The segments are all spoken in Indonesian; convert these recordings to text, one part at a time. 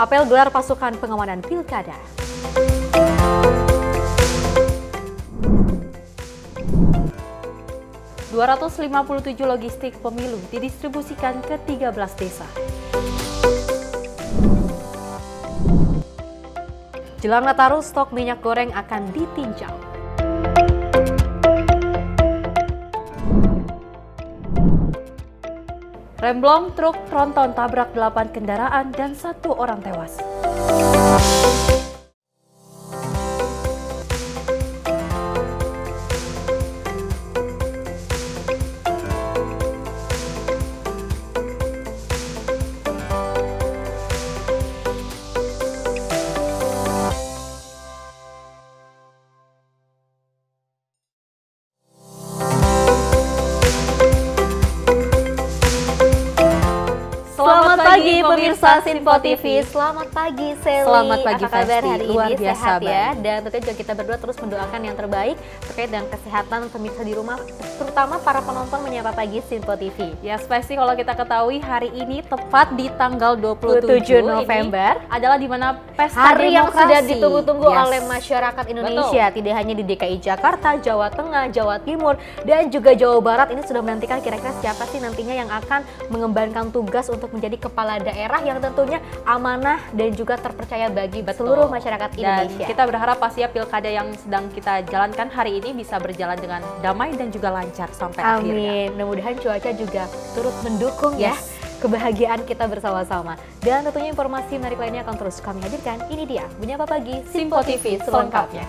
Apel gelar pasukan pengamanan Pilkada. ...257 logistik pemilu didistribusikan ke 13 desa. Jelang Nataru, stok minyak goreng akan ditinjau. Remblong truk tronton tabrak 8 kendaraan dan 1 orang tewas. Selamat pagi pemirsa Sinpo TV. Selamat pagi Sally. Selamat pagi Apa kabar Festi. hari Luar ini? biasa Sehat ya. baik. Dan tentunya juga kita berdua terus mendoakan yang terbaik terkait dengan kesehatan pemirsa di rumah, terutama para penonton menyapa pagi Sinpo TV. Ya, Festi, kalau kita ketahui hari ini tepat di tanggal 27 November ini adalah di mana pesta hari yang demokrasi. sudah ditunggu-tunggu Yes. oleh masyarakat Indonesia. Tidak hanya di DKI Jakarta, Jawa Tengah, Jawa Timur, dan juga Jawa Barat. Ini sudah menantikan kira-kira siapa sih nantinya yang akan mengembankan tugas untuk menjadi kepala daerah yang tentunya amanah dan juga terpercaya bagi seluruh masyarakat Indonesia. Dan kita berharap pastinya pilkada yang sedang kita jalankan hari ini bisa berjalan dengan damai dan juga lancar sampai akhirnya. Amin. Mudah-mudahan cuaca juga turut mendukung ya kebahagiaan kita bersama-sama. Dan tentunya informasi menarik lainnya akan terus kami hadirkan. Ini dia Menyapa Pagi Sinpo TV selengkapnya.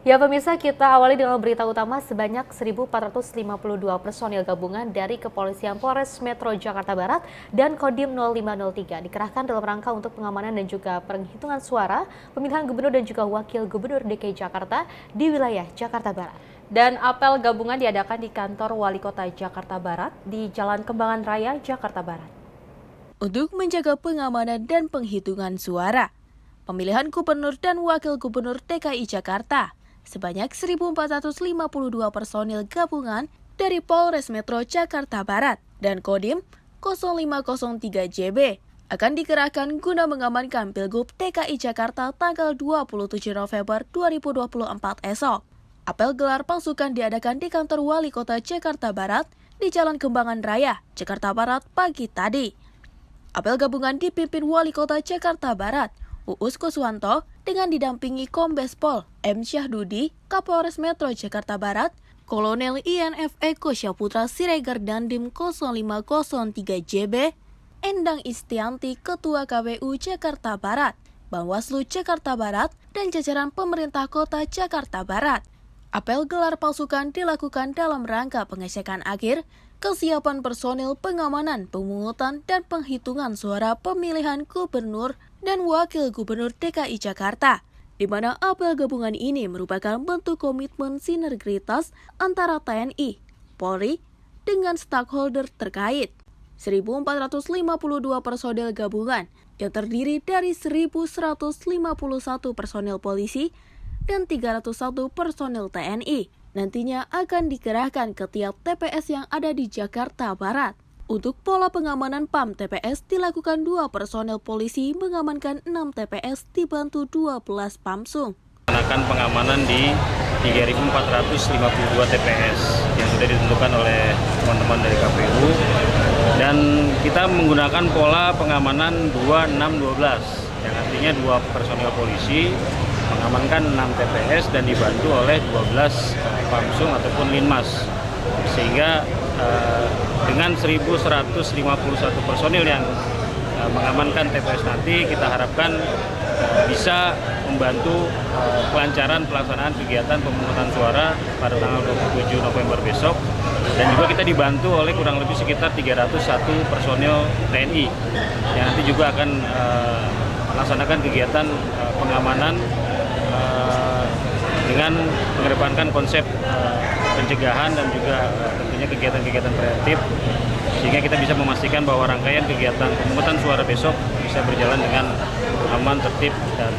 Ya pemirsa, kita awali dengan berita utama. Sebanyak 1.452 personil gabungan dari Kepolisian Polres Metro Jakarta Barat dan Kodim 0503 dikerahkan dalam rangka untuk pengamanan dan juga penghitungan suara pemilihan gubernur dan juga wakil gubernur DKI Jakarta di wilayah Jakarta Barat. Dan apel gabungan diadakan di kantor Wali Kota Jakarta Barat di Jalan Kembangan Raya, Jakarta Barat. Untuk menjaga pengamanan dan penghitungan suara pemilihan gubernur dan wakil gubernur DKI Jakarta, sebanyak 1.452 personil gabungan dari Polres Metro Jakarta Barat dan Kodim 0503 JB akan dikerahkan guna mengamankan Pilgub DKI Jakarta tanggal 27 November 2024 esok. Apel gelar pasukan diadakan di kantor Wali Kota Jakarta Barat di Jalan Kembangan Raya, Jakarta Barat pagi tadi. Apel gabungan dipimpin Wali Kota Jakarta Barat, Uus Kuswanto, dengan didampingi Kombes Pol M. Syahdudi, Kapolres Metro Jakarta Barat, Kolonel INF Eko Syaputra Siregar Dandim 0503 JB, Endang Istianti, Ketua KPU Jakarta Barat, Bawaslu Jakarta Barat, dan jajaran pemerintah kota Jakarta Barat. Apel gelar pasukan dilakukan dalam rangka pengecekan akhir kesiapan personil pengamanan, pemungutan, dan penghitungan suara pemilihan gubernur dan wakil gubernur DKI Jakarta, di mana apel gabungan ini merupakan bentuk komitmen sinergitas antara TNI, Polri, dengan stakeholder terkait. 1.452 personil gabungan yang terdiri dari 1.151 personil polisi dan 301 personil TNI nantinya akan dikerahkan ke tiap TPS yang ada di Jakarta Barat. Untuk pola pengamanan PAM TPS dilakukan 2 personel polisi mengamankan 6 TPS dibantu 12 PAMSUM. Melaksanakan pengamanan di 3.452 TPS yang sudah ditentukan oleh teman-teman dari KPU, dan kita menggunakan pola pengamanan 26-12 yang artinya 2 personel polisi mengamankan 6 TPS dan dibantu oleh 12 PAMSUM ataupun Linmas, sehingga dengan 1.151 personil yang mengamankan TPS nanti kita harapkan bisa membantu kelancaran pelaksanaan kegiatan pemungutan suara pada tanggal 27 November besok, dan juga kita dibantu oleh kurang lebih sekitar 301 personil TNI yang nanti juga akan melaksanakan kegiatan pengamanan dengan mengedepankan konsep pencegahan dan juga tentunya kegiatan-kegiatan preventif, sehingga kita bisa memastikan bahwa rangkaian kegiatan pemungutan suara besok bisa berjalan dengan aman, tertib, dan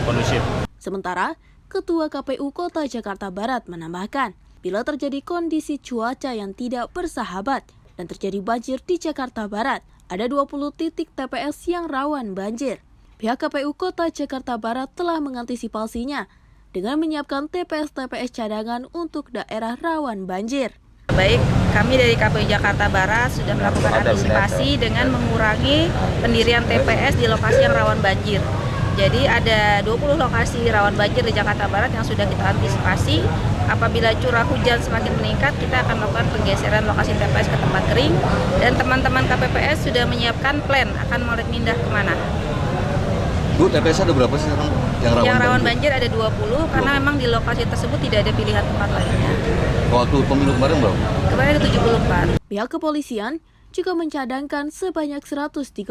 kondusif. Sementara, Ketua KPU Kota Jakarta Barat menambahkan, bila terjadi kondisi cuaca yang tidak bersahabat dan terjadi banjir di Jakarta Barat, ada 20 titik TPS yang rawan banjir. Pihak KPU Kota Jakarta Barat telah mengantisipasinya dengan menyiapkan TPS-TPS cadangan untuk daerah rawan banjir. Baik, kami dari KPU Jakarta Barat sudah melakukan antisipasi dengan mengurangi pendirian TPS di lokasi yang rawan banjir. Jadi ada 20 lokasi rawan banjir di Jakarta Barat yang sudah kita antisipasi. Apabila curah hujan semakin meningkat, kita akan melakukan penggeseran lokasi TPS ke tempat kering. Dan teman-teman KPPS sudah menyiapkan plan akan mau pindah kemana. Bu, TPS ada berapa sih sekarang yang rawan banjir? Ada 20, karena memang di lokasi tersebut tidak ada pilihan tempat lainnya. Waktu pemilu kemarin berapa? Kemarin ada 74. Pihak kepolisian juga mencadangkan sebanyak 132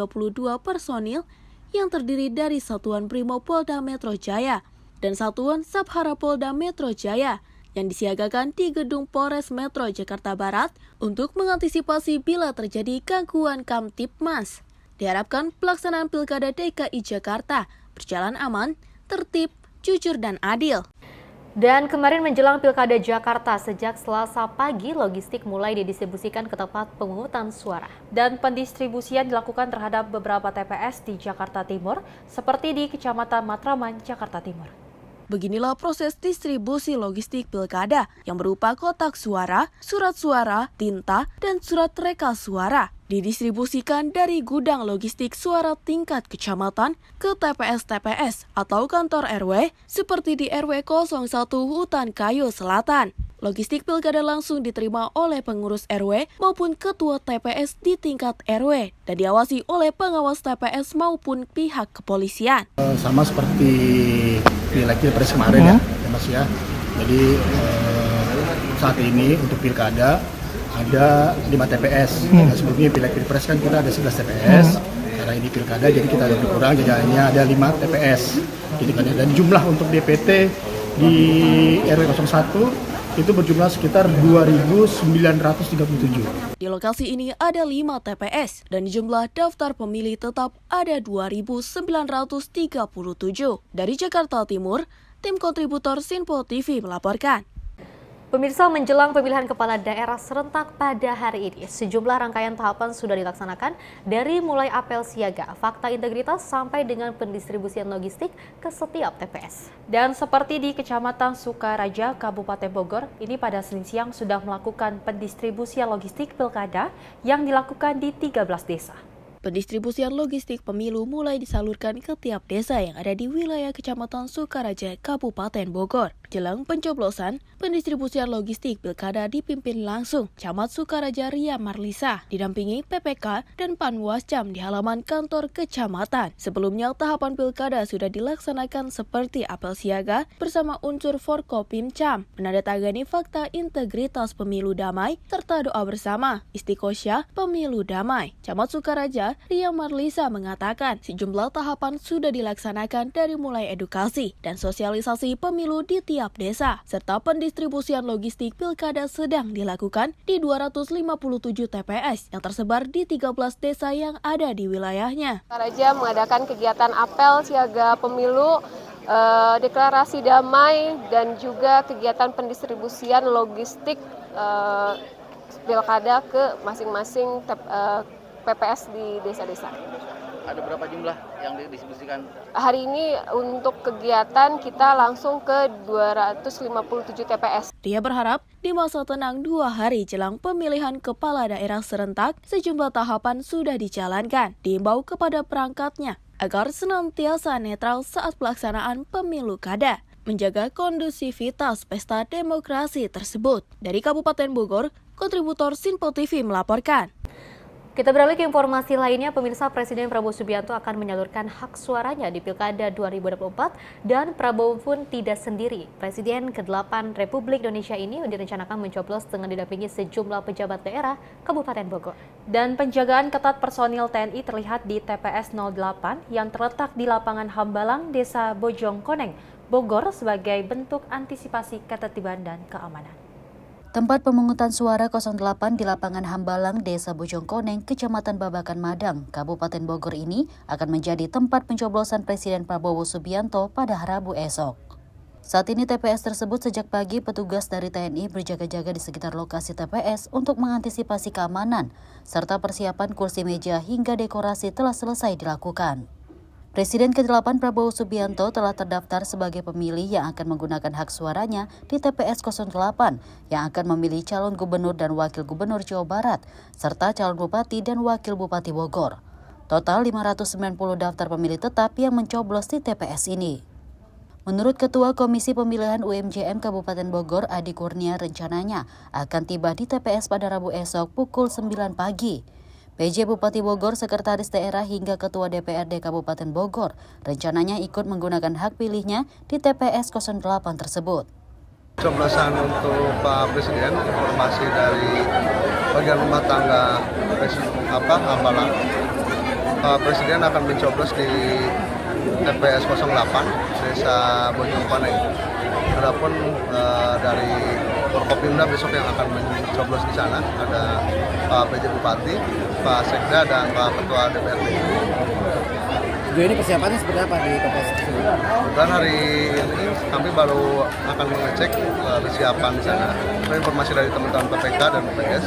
personil yang terdiri dari Satuan Brimob Polda Metro Jaya dan Satuan Sabhara Polda Metro Jaya yang disiagakan di Gedung Polres Metro Jakarta Barat untuk mengantisipasi bila terjadi gangguan Kamtibmas. Diharapkan pelaksanaan Pilkada DKI Jakarta berjalan aman, tertib, jujur, dan adil. Dan kemarin menjelang Pilkada Jakarta, sejak Selasa pagi, logistik mulai didistribusikan ke tempat pemungutan suara. Dan pendistribusian dilakukan terhadap beberapa TPS di Jakarta Timur, seperti di Kecamatan Matraman, Jakarta Timur. Beginilah proses distribusi logistik Pilkada yang berupa kotak suara, surat suara, tinta, dan surat rekal suara. Didistribusikan dari gudang logistik suara tingkat kecamatan ke TPS-TPS atau kantor RW seperti di RW 01 Hutan Kayu Selatan. Logistik Pilkada langsung diterima oleh pengurus RW maupun ketua TPS di tingkat RW dan diawasi oleh pengawas TPS maupun pihak kepolisian. Sama seperti pileg Pilpres kemarin ya Mas ya. Jadi saat ini untuk Pilkada ada 5 TPS. Nah, sebelumnya pileg Pilpres kan kita ada 11 TPS. Karena ini Pilkada jadi kita ada berkurang, jadi hanya ada 5 TPS. Jadi kan dan jumlah untuk DPT di RW 01 itu berjumlah sekitar 2.937. Di lokasi ini ada 5 TPS dan jumlah daftar pemilih tetap ada 2.937. Dari Jakarta Timur, tim kontributor Sinpo TV melaporkan. Pemirsa, menjelang pemilihan kepala daerah serentak pada hari ini, sejumlah rangkaian tahapan sudah dilaksanakan dari mulai apel siaga, fakta integritas sampai dengan pendistribusian logistik ke setiap TPS. Dan seperti di Kecamatan Sukaraja, Kabupaten Bogor, ini pada Senin siang sudah melakukan pendistribusian logistik Pilkada yang dilakukan di 13 desa. Pendistribusian logistik pemilu mulai disalurkan ke tiap desa yang ada di wilayah Kecamatan Sukaraja, Kabupaten Bogor. Jelang pencoblosan, pendistribusian logistik Pilkada dipimpin langsung Camat Sukaraja Ria Marlisa, didampingi PPK dan Panwascam di halaman kantor kecamatan. Sebelumnya, tahapan Pilkada sudah dilaksanakan seperti apel siaga bersama unsur Forkopimcam, menandatangani fakta integritas pemilu damai, serta doa bersama Istiqosyah Pemilu Damai. Camat Sukaraja Ria Marlisa mengatakan sejumlah tahapan sudah dilaksanakan dari mulai edukasi dan sosialisasi pemilu di tiap desa, serta pendistribusian logistik Pilkada sedang dilakukan di 257 TPS yang tersebar di 13 desa yang ada di wilayahnya. Sukaraja mengadakan kegiatan apel siaga pemilu, deklarasi damai, dan juga kegiatan pendistribusian logistik Pilkada ke masing-masing PPS di desa-desa. Ada berapa jumlah yang didistribusikan? Hari ini untuk kegiatan kita langsung ke 257 TPS. Dia berharap di masa tenang 2 hari jelang pemilihan kepala daerah serentak, sejumlah tahapan sudah dijalankan. Diimbau kepada perangkatnya agar senantiasa netral saat pelaksanaan pemilu kada, menjaga kondusivitas pesta demokrasi tersebut. Dari Kabupaten Bogor, kontributor Sinpo TV melaporkan. Kita beralih ke informasi lainnya, pemirsa. Presiden Prabowo Subianto akan menyalurkan hak suaranya di Pilkada 2024 dan Prabowo pun tidak sendiri. Presiden ke-8 Republik Indonesia ini direncanakan mencoblos dengan didampingi sejumlah pejabat daerah Kabupaten Bogor. Dan penjagaan ketat personil TNI terlihat di TPS 08 yang terletak di lapangan Hambalang, Desa Bojongkoneng, Bogor sebagai bentuk antisipasi ketertiban dan keamanan. Tempat pemungutan suara 08 di lapangan Hambalang, Desa Bojongkoneng, Kecamatan Babakan Madang, Kabupaten Bogor ini akan menjadi tempat pencoblosan Presiden Prabowo Subianto pada Rabu esok. Saat ini TPS tersebut sejak pagi petugas dari TNI berjaga-jaga di sekitar lokasi TPS untuk mengantisipasi keamanan, serta persiapan kursi meja hingga dekorasi telah selesai dilakukan. Presiden ke-8 Prabowo Subianto telah terdaftar sebagai pemilih yang akan menggunakan hak suaranya di TPS 08 yang akan memilih calon gubernur dan wakil gubernur Jawa Barat, serta calon bupati dan wakil bupati Bogor. Total 590 daftar pemilih tetap yang mencoblos di TPS ini. Menurut Ketua Komisi Pemilihan UMJM Kabupaten Bogor, Adi Kurnia, rencananya akan tiba di TPS pada Rabu esok pukul 9 pagi. PJ Bupati Bogor, Sekretaris Daerah hingga Ketua DPRD Kabupaten Bogor rencananya ikut menggunakan hak pilihnya di TPS 08 tersebut. Coblosan untuk Pak Presiden, informasi dari bagian rumah tangga Hambalang. Pak Presiden akan mencoblos di TPS 08 Desa Bojong Koneng. Adapun dari Forkopimda besok yang akan mencoblos di sana ada Pak PJ Bupati, Pak Sekda dan Pak Ketua DPRD. Sejauh ini persiapannya seperti apa di TPS tersebut? Dan hari ini kami baru akan mengecek kesiapan di sana. Informasi dari teman-teman PPK dan PPS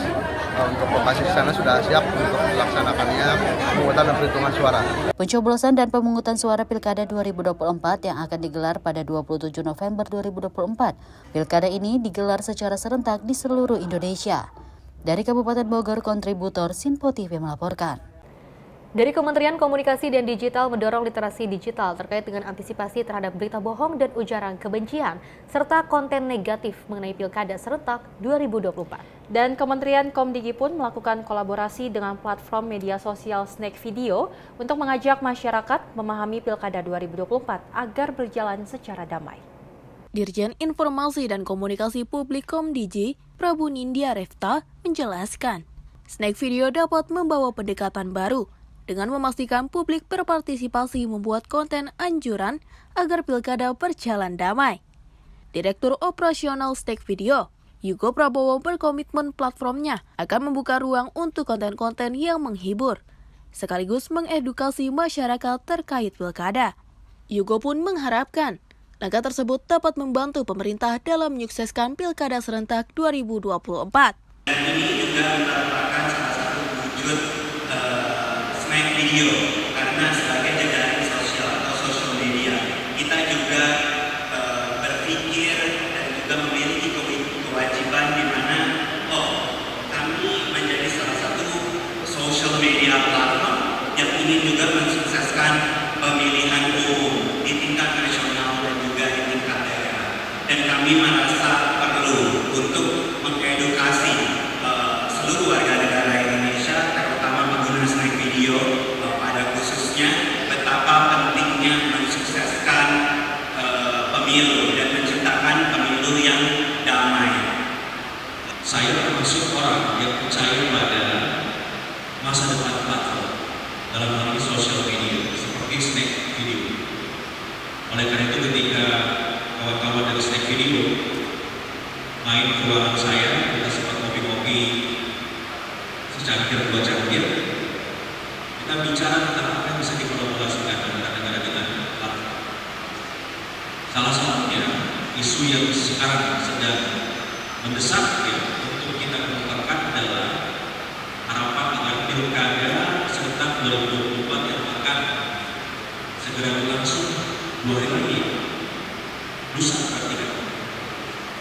untuk lokasi di sana sudah siap untuk dilaksanakannya pemungutan dan perhitungan suara. Pencoblosan dan pemungutan suara Pilkada 2024 yang akan digelar pada 27 November 2024. Pilkada ini digelar secara serentak di seluruh Indonesia. Dari Kabupaten Bogor, kontributor Sinpo TV melaporkan. Dari Kementerian Komunikasi dan Digital mendorong literasi digital terkait dengan antisipasi terhadap berita bohong dan ujaran kebencian, serta konten negatif mengenai Pilkada serentak 2024. Dan Kementerian Komdigi pun melakukan kolaborasi dengan platform media sosial Snack Video untuk mengajak masyarakat memahami Pilkada 2024 agar berjalan secara damai. Dirjen Informasi dan Komunikasi Publik Komdigi, Prabu Nindya Refta, menjelaskan, Snack Video dapat membawa pendekatan baru dengan memastikan publik berpartisipasi membuat konten anjuran agar pilkada berjalan damai. Direktur Operasional Snack Video, Yugo Prabowo, berkomitmen platformnya akan membuka ruang untuk konten-konten yang menghibur, sekaligus mengedukasi masyarakat terkait pilkada. Yugo pun mengharapkan langkah tersebut dapat membantu pemerintah dalam menyukseskan Pilkada serentak 2024. Dan ini juga merupakan salah satu wujud video, karena sebagai jaringan sosial atau social media kita juga berpikir dan juga memiliki kewajiban di mana kami menjadi salah satu social media platform yang ingin juga mensukseskan pemilihan umum di tingkat nasional dan juga di tingkat daerah, dan kami merasa perlu untuk mengedukasi seluruh warga negara Indonesia, terutama pengguna Snack Video, khususnya betapa pentingnya mensukseskan pemilu dan menciptakan pemilu yang damai. Saya termasuk orang yang percaya pada masa depan platform dalam hal ini sosial media seperti Snack Video. Oleh karena itu ketika kawan-kawan dari Snack Video main ke ruangan saya, kita sempat ngopi-ngopi secangkir-2 kita bicara tentang apa yang bisa dikolaborasikan antara negara dengan platform. Salah satunya isu yang sekarang sedang mendesak untuk kita kemukakan adalah harapan agar Pilkada serentak 2024 yang akan segera berlangsung 2 hari lagi, lusa berarti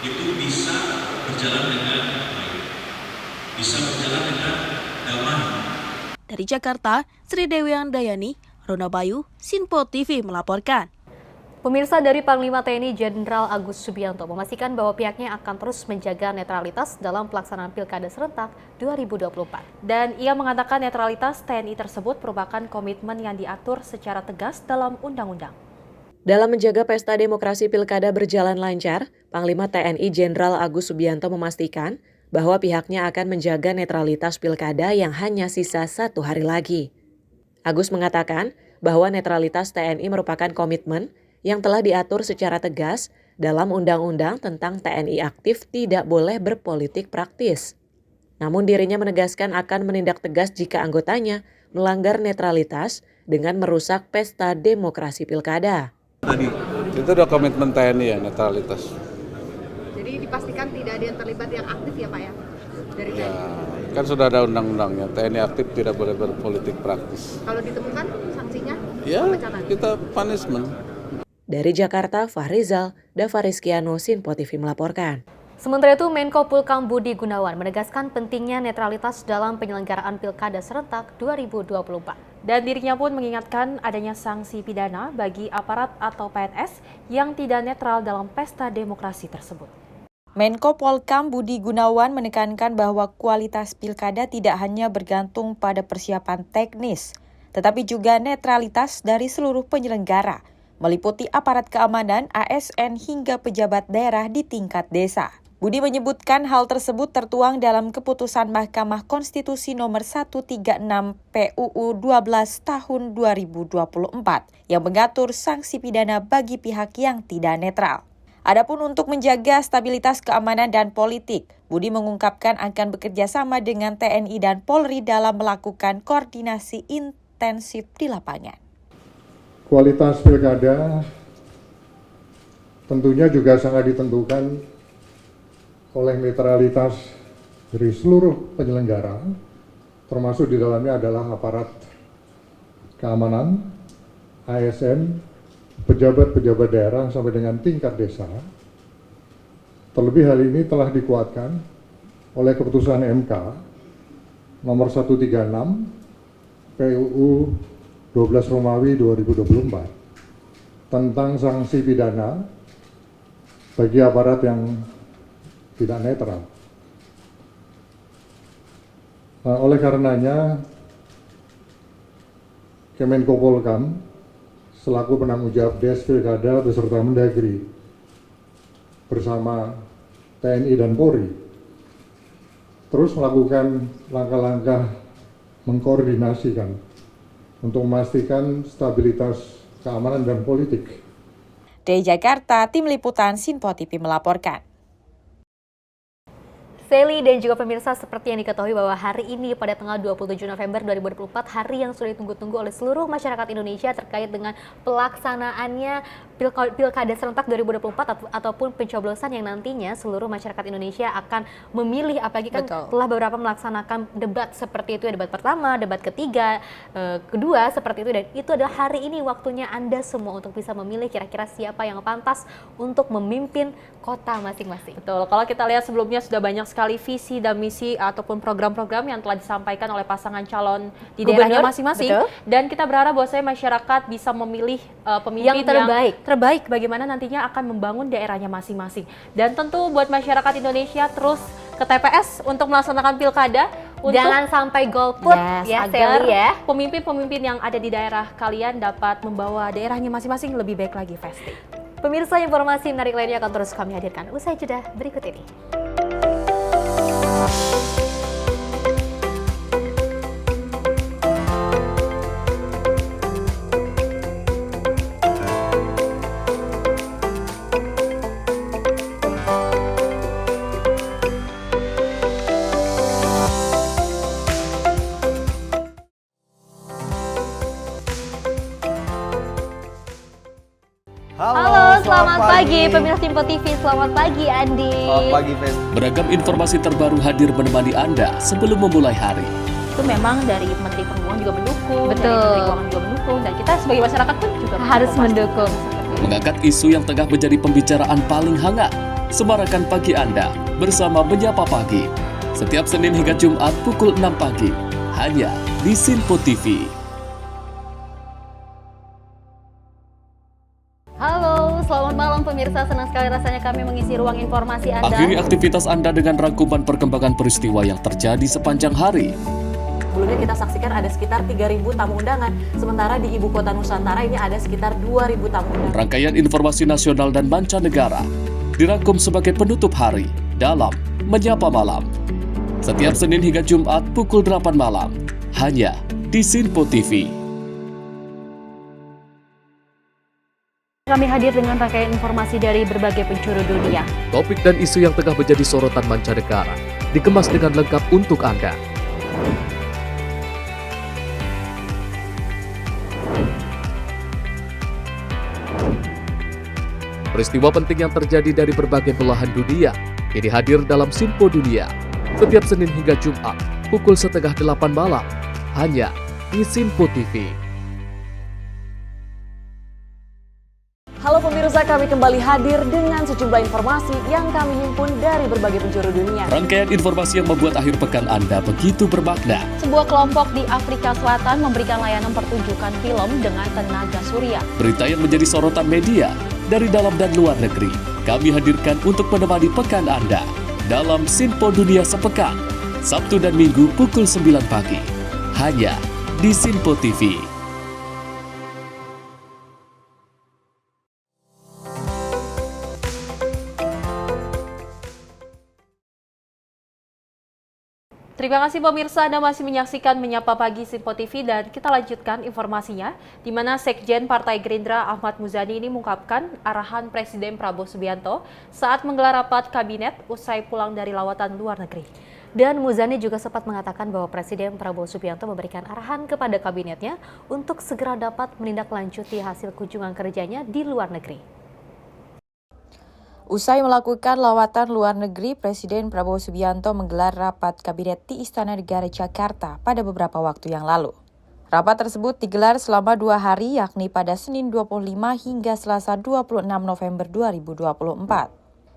itu bisa berjalan dengan baik, bisa berjalan dengan damai. Dari Jakarta, Sri Dewi Andayani, Rona Bayu, Sinpo TV melaporkan. Pemirsa, dari Panglima TNI Jenderal Agus Subianto memastikan bahwa pihaknya akan terus menjaga netralitas dalam pelaksanaan Pilkada serentak 2024. Dan ia mengatakan netralitas TNI tersebut merupakan komitmen yang diatur secara tegas dalam undang-undang. Dalam menjaga pesta demokrasi Pilkada berjalan lancar, Panglima TNI Jenderal Agus Subianto memastikan bahwa pihaknya akan menjaga netralitas Pilkada yang hanya sisa 1 hari lagi. Agus mengatakan bahwa netralitas TNI merupakan komitmen yang telah diatur secara tegas dalam Undang-Undang tentang TNI aktif tidak boleh berpolitik praktis. Namun dirinya menegaskan akan menindak tegas jika anggotanya melanggar netralitas dengan merusak pesta demokrasi Pilkada. Tadi Itu udah komitmen TNI ya, netralitas. Jadi dipastikan tidak ada yang terlibat yang aktif ya Pak ya? Dari Ya, TNI? kan sudah ada undang-undangnya, TNI aktif tidak boleh berpolitik praktis. Kalau ditemukan sanksinya? Ya, Pemecatan? kita punishment. Dari Jakarta, Fahrizal, Dava Rizkiano, Sinpo TV melaporkan. Sementara itu, Menko Polhukam Budi Gunawan menegaskan pentingnya netralitas dalam penyelenggaraan Pilkada serentak 2024. Dan dirinya pun mengingatkan adanya sanksi pidana bagi aparat atau PNS yang tidak netral dalam pesta demokrasi tersebut. Menko Polhukam Budi Gunawan menekankan bahwa kualitas pilkada tidak hanya bergantung pada persiapan teknis, tetapi juga netralitas dari seluruh penyelenggara, meliputi aparat keamanan, ASN hingga pejabat daerah di tingkat desa. Budi menyebutkan hal tersebut tertuang dalam keputusan Mahkamah Konstitusi nomor 136 PUU 12 tahun 2024 yang mengatur sanksi pidana bagi pihak yang tidak netral. Adapun untuk menjaga stabilitas keamanan dan politik, Budi mengungkapkan akan bekerja sama dengan TNI dan Polri dalam melakukan koordinasi intensif di lapangan. Kualitas pilkada tentunya juga sangat ditentukan oleh netralitas dari seluruh penyelenggara, termasuk di dalamnya adalah aparat keamanan, ASN, pejabat-pejabat daerah sampai dengan tingkat desa. Terlebih hal ini telah dikuatkan oleh keputusan MK nomor 136 PUU 12 Romawi 2024 tentang sanksi pidana bagi aparat yang tidak netral. Nah, oleh karenanya, Kemenko Polhukam selaku penanggung jawab Des Pilkada beserta Mendagri bersama TNI dan Polri terus melakukan langkah-langkah mengkoordinasikan untuk memastikan stabilitas keamanan dan politik. Dari Jakarta, Tim Liputan Sinpo TV melaporkan. Sally dan juga pemirsa, seperti yang diketahui bahwa hari ini pada tanggal 27 November 2024, hari yang sudah ditunggu-tunggu oleh seluruh masyarakat Indonesia terkait dengan pelaksanaannya Pilkada serentak 2024 ataupun pencoblosan yang nantinya seluruh masyarakat Indonesia akan memilih, apalagi kan telah beberapa melaksanakan debat seperti itu, debat pertama, debat ketiga, kedua seperti itu, dan itu adalah hari ini waktunya Anda semua untuk bisa memilih kira-kira siapa yang pantas untuk memimpin kota masing-masing. Betul, kalau kita lihat sebelumnya sudah banyak sekali visi dan misi ataupun program-program yang telah disampaikan oleh pasangan calon di daerahnya masing-masing. Dan kita berharap bahwa masyarakat bisa memilih pemimpin yang terbaik bagaimana nantinya akan membangun daerahnya masing-masing. Dan tentu buat masyarakat Indonesia terus ke TPS untuk melaksanakan pilkada. Jangan sampai golput agar pemimpin-pemimpin yang ada di daerah kalian dapat membawa daerahnya masing-masing lebih baik lagi, Festi. Pemirsa, informasi menarik lainnya akan terus kami hadirkan usai jeda berikut ini. Halo, selamat pagi pemirsa Sinpo TV, selamat pagi Andi. Selamat pagi, Fen. Beragam informasi terbaru hadir menemani Anda sebelum memulai hari. Itu memang dari Menteri Perhubungan juga mendukung, Betul. dari Menteri Keuangan juga mendukung, dan kita sebagai masyarakat pun juga harus mendukung. Mengangkat isu yang tengah menjadi pembicaraan paling hangat. Semarakan pagi Anda bersama Menyapa Pagi. Setiap Senin hingga Jumat pukul 6 pagi. Hanya di Sinpo TV. Halo, selamat malam pemirsa. Senang sekali rasanya kami mengisi ruang informasi Anda. Akhiri aktivitas Anda dengan rangkuman perkembangan peristiwa yang terjadi sepanjang hari. Sebelumnya kita saksikan ada sekitar 3.000 tamu undangan, sementara di Ibu Kota Nusantara ini ada sekitar 2.000 tamu undangan. Rangkaian informasi nasional dan mancanegara dirangkum sebagai penutup hari dalam Menyapa Malam. Setiap Senin hingga Jumat pukul 8 malam, hanya di Sinpo TV. Kami hadir dengan rangkaian informasi dari berbagai penjuru dunia. Topik dan isu yang tengah menjadi sorotan mancanegara dikemas dengan lengkap untuk Anda. Peristiwa penting yang terjadi dari berbagai belahan dunia ini hadir dalam Sinpo Dunia setiap Senin hingga Jumat pukul 7:30 malam hanya di Sinpo TV. Halo pemirsa, kami kembali hadir dengan sejumlah informasi yang kami himpun dari berbagai penjuru dunia. Rangkaian informasi yang membuat akhir pekan Anda begitu bermakna. Sebuah kelompok di Afrika Selatan memberikan layanan pertunjukan film dengan tenaga surya. Berita yang menjadi sorotan media dari dalam dan luar negeri, kami hadirkan untuk menemani pekan Anda dalam Sinpo Dunia Sepekan, Sabtu dan Minggu pukul 9 pagi, hanya di Sinpo TV. Terima kasih pemirsa, Anda masih menyaksikan Menyapa Pagi Sinpo TV dan kita lanjutkan informasinya di mana Sekjen Partai Gerindra Ahmad Muzani ini mengungkapkan arahan Presiden Prabowo Subianto saat menggelar rapat kabinet usai pulang dari lawatan luar negeri. Dan Muzani juga sempat mengatakan bahwa Presiden Prabowo Subianto memberikan arahan kepada kabinetnya untuk segera dapat menindaklanjuti hasil kunjungan kerjanya di luar negeri. Usai melakukan lawatan luar negeri, Presiden Prabowo Subianto menggelar rapat kabinet di Istana Negara Jakarta pada beberapa waktu yang lalu. Rapat tersebut digelar selama 2 hari, yakni pada Senin 25 hingga Selasa 26 November 2024.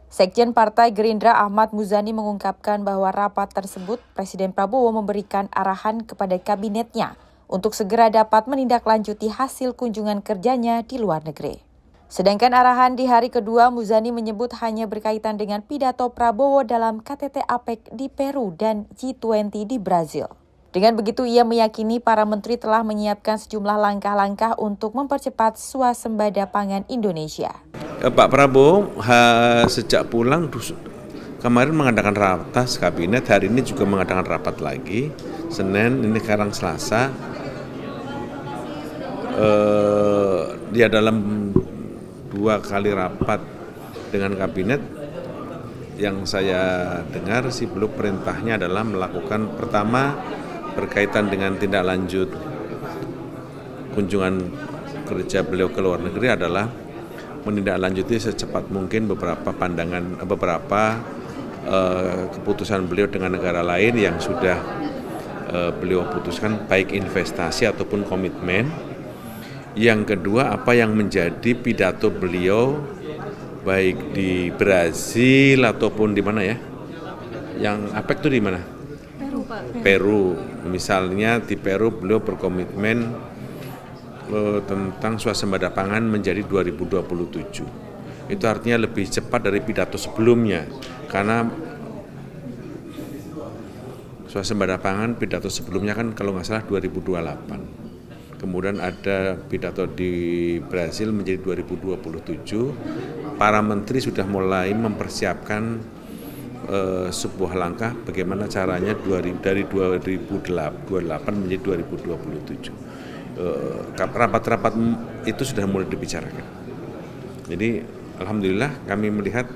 Sekjen Partai Gerindra Ahmad Muzani mengungkapkan bahwa rapat tersebut Presiden Prabowo memberikan arahan kepada kabinetnya untuk segera dapat menindaklanjuti hasil kunjungan kerjanya di luar negeri. Sedangkan arahan di hari kedua, Muzani menyebut hanya berkaitan dengan pidato Prabowo dalam KTT APEC di Peru dan G20 di Brazil. Dengan begitu, ia meyakini para menteri telah menyiapkan sejumlah langkah-langkah untuk mempercepat swasembada pangan Indonesia. Pak Prabowo sejak pulang kemarin mengadakan rapat kabinet, hari ini juga mengadakan rapat lagi. Senin, ini sekarang Selasa. Dia dalam 2 kali rapat dengan kabinet, yang saya dengar sih belum perintahnya adalah melakukan pertama berkaitan dengan tindak lanjut kunjungan kerja beliau ke luar negeri adalah menindaklanjuti secepat mungkin beberapa keputusan beliau dengan negara lain yang sudah beliau putuskan, baik investasi ataupun komitmen. Yang kedua, apa yang menjadi pidato beliau baik di Brazil ataupun di mana ya? Yang APEC itu di mana? Peru, Pak. Peru. Misalnya di Peru beliau berkomitmen tentang swasembada pangan menjadi 2027. Itu artinya lebih cepat dari pidato sebelumnya. Karena swasembada pangan pidato sebelumnya kan kalau nggak salah 2028. Kemudian ada pidato di Brazil menjadi 2027. Para menteri sudah mulai mempersiapkan sebuah langkah bagaimana caranya dari 2028 menjadi 2027. Rapat-rapat itu sudah mulai dibicarakan. Jadi alhamdulillah kami melihat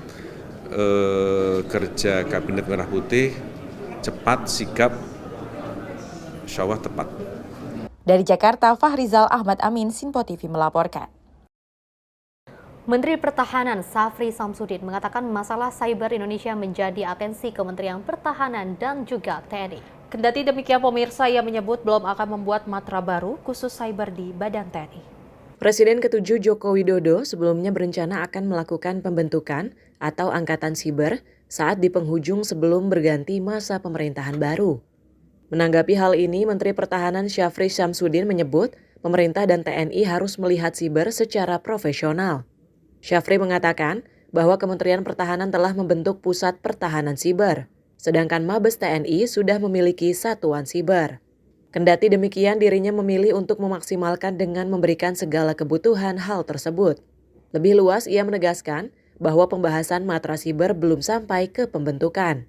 kerja Kabinet Merah Putih cepat, sigap, insya Allah tepat. Dari Jakarta, Fahrizal Ahmad Amin, Sinpo TV melaporkan. Menteri Pertahanan Syafri Samsudin mengatakan masalah cyber Indonesia menjadi atensi Kementerian Pertahanan dan juga TNI. Kendati demikian pemirsa, ia menyebut belum akan membuat matra baru khusus cyber di Badan TNI. Presiden ke-7 Joko Widodo sebelumnya berencana akan melakukan pembentukan atau angkatan siber saat di penghujung sebelum berganti masa pemerintahan baru. Menanggapi hal ini, Menteri Pertahanan Syafri Samsudin menyebut pemerintah dan TNI harus melihat siber secara profesional. Syafri mengatakan bahwa Kementerian Pertahanan telah membentuk Pusat Pertahanan Siber, sedangkan Mabes TNI sudah memiliki satuan siber. Kendati demikian, dirinya memilih untuk memaksimalkan dengan memberikan segala kebutuhan hal tersebut. Lebih luas, ia menegaskan bahwa pembahasan matra siber belum sampai ke pembentukan.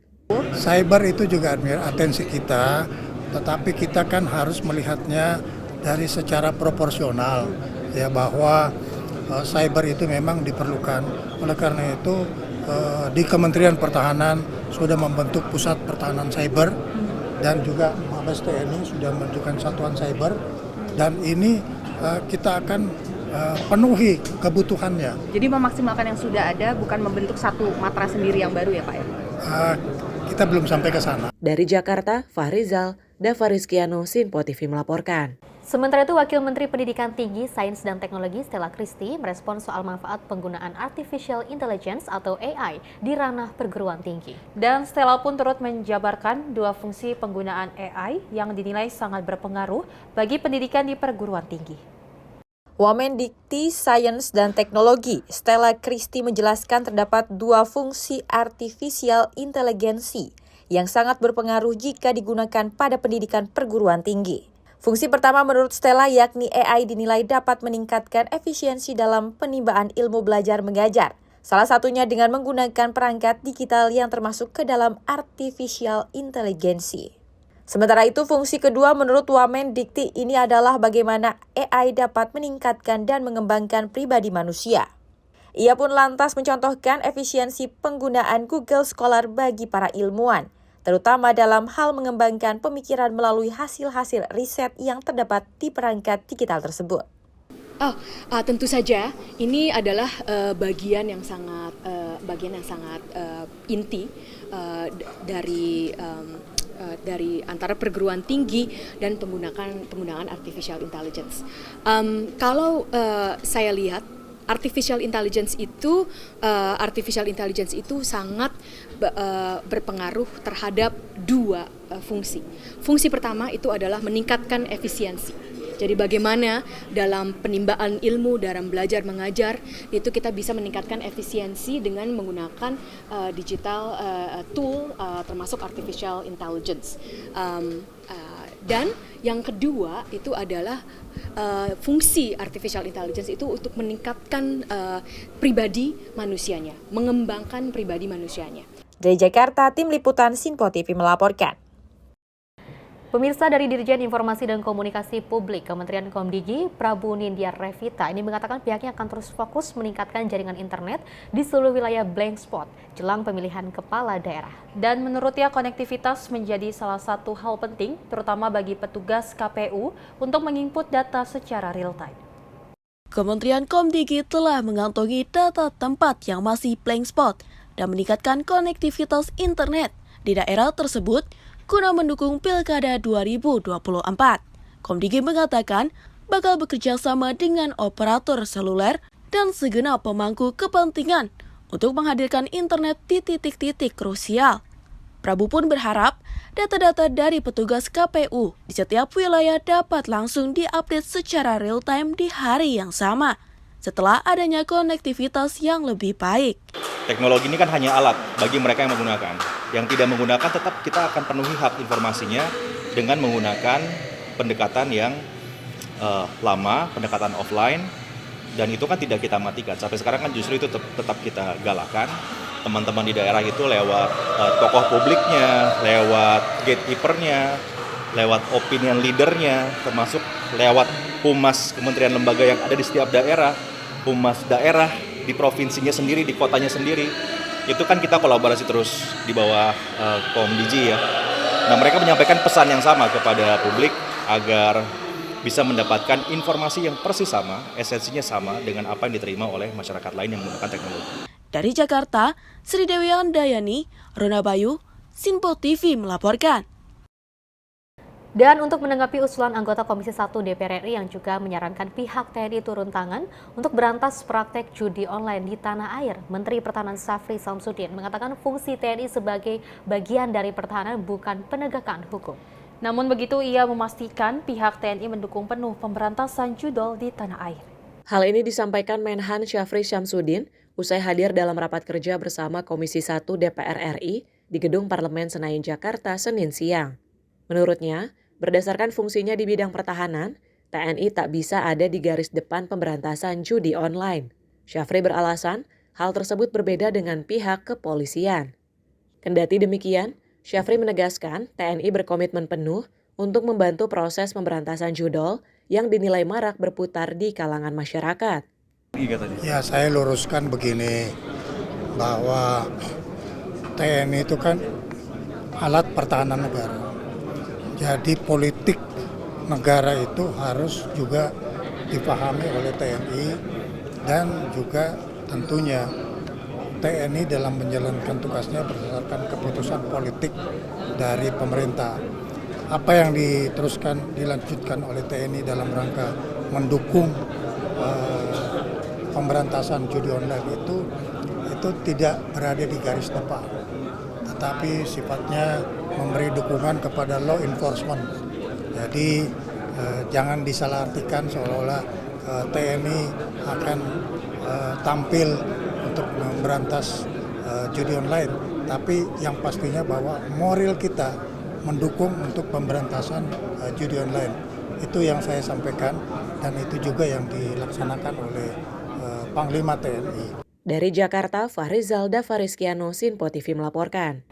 Cyber itu juga atensi kita, tetapi kita kan harus melihatnya dari secara proporsional, ya, bahwa cyber itu memang diperlukan. Oleh karena itu di Kementerian Pertahanan sudah membentuk Pusat Pertahanan Cyber dan juga Mabes TNI sudah membentukkan satuan cyber, dan ini kita akan penuhi kebutuhannya. Jadi memaksimalkan yang sudah ada, bukan membentuk satu matra sendiri yang baru ya Pak ya? Kita belum sampai ke sana. Dari Jakarta, Fahrizal, Dava Rizkiano, Sinpo TV melaporkan. Sementara itu, Wakil Menteri Pendidikan Tinggi, Sains dan Teknologi Stella Christy merespon soal manfaat penggunaan Artificial Intelligence atau AI di ranah perguruan tinggi. Dan Stella pun turut menjabarkan 2 fungsi penggunaan AI yang dinilai sangat berpengaruh bagi pendidikan di perguruan tinggi. Wamendikti Sains dan Teknologi Stella Christy menjelaskan terdapat 2 fungsi Artificial Intelligence yang sangat berpengaruh jika digunakan pada pendidikan perguruan tinggi. Fungsi pertama menurut Stella yakni AI dinilai dapat meningkatkan efisiensi dalam penimbangan ilmu belajar mengajar. Salah satunya dengan menggunakan perangkat digital yang termasuk ke dalam Artificial Intelligence. Sementara itu, fungsi kedua menurut Wamendikti ini adalah bagaimana AI dapat meningkatkan dan mengembangkan pribadi manusia. Ia pun lantas mencontohkan efisiensi penggunaan Google Scholar bagi para ilmuwan, terutama dalam hal mengembangkan pemikiran melalui hasil-hasil riset yang terdapat di perangkat digital tersebut. Tentu saja ini adalah bagian yang sangat inti dari antara perguruan tinggi dan penggunaan artificial intelligence. Kalau saya lihat artificial intelligence itu sangat berpengaruh terhadap 2 fungsi. Fungsi pertama itu adalah meningkatkan efisiensi. Jadi bagaimana dalam penimbangan ilmu, dalam belajar mengajar, itu kita bisa meningkatkan efisiensi dengan menggunakan digital tool termasuk artificial intelligence. Dan yang kedua itu adalah fungsi artificial intelligence itu untuk meningkatkan pribadi manusianya, mengembangkan pribadi manusianya. Dari Jakarta, Tim Liputan Sinpo TV melaporkan. Pemirsa, dari Dirjen Informasi dan Komunikasi Publik Kementerian Komdigi, Prabu Nindya Revita ini mengatakan pihaknya akan terus fokus meningkatkan jaringan internet di seluruh wilayah blank spot jelang pemilihan kepala daerah. Dan menurutnya konektivitas menjadi salah satu hal penting, terutama bagi petugas KPU untuk menginput data secara real time. Kementerian Komdigi telah mengantongi data tempat yang masih blank spot dan meningkatkan konektivitas internet di daerah tersebut guna mendukung Pilkada 2024. Komdigi mengatakan bakal bekerja sama dengan operator seluler dan segenap pemangku kepentingan untuk menghadirkan internet di titik-titik krusial. Prabu pun berharap data-data dari petugas KPU di setiap wilayah dapat langsung diupdate secara real-time di hari yang sama, setelah adanya konektivitas yang lebih baik. Teknologi ini kan hanya alat bagi mereka yang menggunakan. Yang tidak menggunakan tetap kita akan penuhi hak informasinya dengan menggunakan pendekatan yang lama, pendekatan offline, dan itu kan tidak kita matikan. Sampai sekarang kan justru itu tetap kita galakkan. Teman-teman di daerah itu lewat tokoh publiknya, lewat gatekeeper-nya, lewat opinion leader-nya, termasuk lewat humas kementerian lembaga yang ada di setiap daerah, humas daerah, di provinsinya sendiri, di kotanya sendiri, itu kan kita kolaborasi terus di bawah Komdigi ya. Nah, mereka menyampaikan pesan yang sama kepada publik agar bisa mendapatkan informasi yang persis sama, esensinya sama dengan apa yang diterima oleh masyarakat lain yang menggunakan teknologi. Dari Jakarta, Sri Dewi Andayani, Rona Bayu, Sinpo TV melaporkan. Dan untuk menanggapi usulan anggota Komisi 1 DPR RI yang juga menyarankan pihak TNI turun tangan untuk berantas praktek judi online di tanah air, Menteri Pertahanan Syafri Samsudin mengatakan fungsi TNI sebagai bagian dari pertahanan bukan penegakan hukum. Namun begitu, ia memastikan pihak TNI mendukung penuh pemberantasan judol di tanah air. Hal ini disampaikan Menhan Syafri Samsudin usai hadir dalam rapat kerja bersama Komisi 1 DPR RI di Gedung Parlemen Senayan, Jakarta, Senin siang. Menurutnya, berdasarkan fungsinya di bidang pertahanan, TNI tak bisa ada di garis depan pemberantasan judi online. Syafri beralasan hal tersebut berbeda dengan pihak kepolisian. Kendati demikian, Syafri menegaskan TNI berkomitmen penuh untuk membantu proses pemberantasan judol yang dinilai marak berputar di kalangan masyarakat. Ya, saya luruskan begini, bahwa TNI itu kan alat pertahanan negara. Jadi politik negara itu harus juga dipahami oleh TNI dan juga tentunya TNI dalam menjalankan tugasnya berdasarkan keputusan politik dari pemerintah. Apa yang dilanjutkan oleh TNI dalam rangka mendukung pemberantasan judi online itu tidak berada di garis depan, tetapi sifatnya memberi dukungan kepada law enforcement. Jadi jangan disalahartikan seolah-olah TNI akan tampil untuk memberantas judi online, tapi yang pastinya bahwa moral kita mendukung untuk pemberantasan judi online. Itu yang saya sampaikan dan itu juga yang dilaksanakan oleh Panglima TNI. Dari Jakarta, Fahrizal Davariskiano, Sinpo TV melaporkan.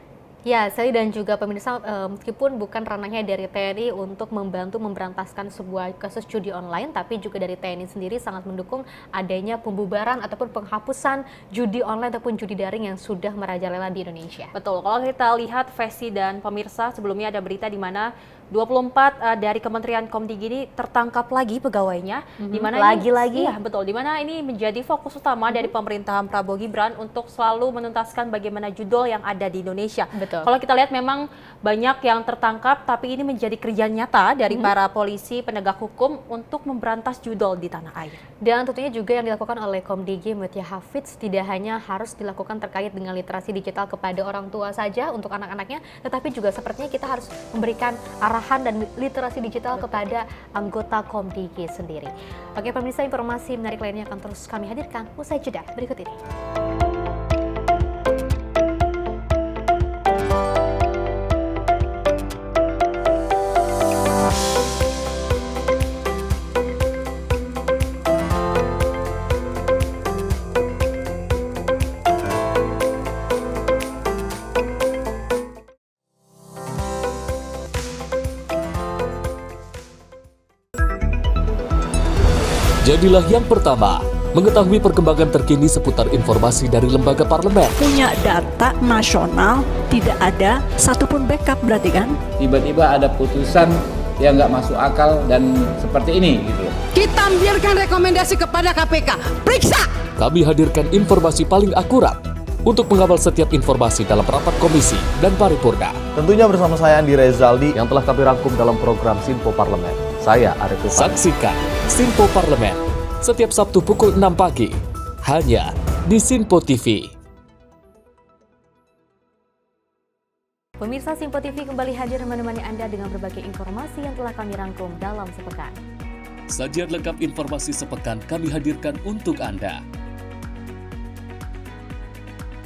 Ya, saya dan juga pemirsa, meskipun bukan ranahnya dari TNI untuk membantu memberantaskan sebuah kasus judi online, tapi juga dari TNI sendiri sangat mendukung adanya pembubaran ataupun penghapusan judi online ataupun judi daring yang sudah merajalela di Indonesia. Betul, kalau kita lihat Vesti dan pemirsa, sebelumnya ada berita di mana 24 dari Kementerian Komdigi ini tertangkap lagi pegawainya, di mana lagi-lagi, iya betul, di mana ini menjadi fokus utama dari pemerintahan Prabowo Gibran untuk selalu menuntaskan bagaimana judol yang ada di Indonesia. Betul. Kalau kita lihat memang banyak yang tertangkap, tapi ini menjadi kerja nyata dari para polisi penegak hukum untuk memberantas judol di tanah air. Dan tentunya juga yang dilakukan oleh Komdigi Mutia Hafidz tidak hanya harus dilakukan terkait dengan literasi digital kepada orang tua saja untuk anak-anaknya, tetapi juga sepertinya kita harus memberikan arahan dan literasi digital kepada anggota Komdigi sendiri. Oke pemirsa, informasi menarik lainnya akan terus kami hadirkan usai jeda berikut ini. Jadilah yang pertama mengetahui perkembangan terkini seputar informasi dari lembaga parlemen. Punya data nasional, tidak ada satupun backup berarti kan? Tiba-tiba ada putusan yang nggak masuk akal dan seperti ini gitu. Kita biarkan rekomendasi kepada KPK, periksa! Kami hadirkan informasi paling akurat untuk mengawal setiap informasi dalam rapat komisi dan paripurna. Tentunya bersama saya Andi Rezaldi yang telah kami rangkum dalam program Sinpo Parlemen. Saya Arif Rifan. Saksikan Sinpo Parlemen setiap Sabtu pukul 6 pagi hanya di Sinpo TV. Pemirsa, Sinpo TV kembali hadir menemani Anda dengan berbagai informasi yang telah kami rangkum dalam sepekan. Sajian lengkap informasi sepekan kami hadirkan untuk Anda.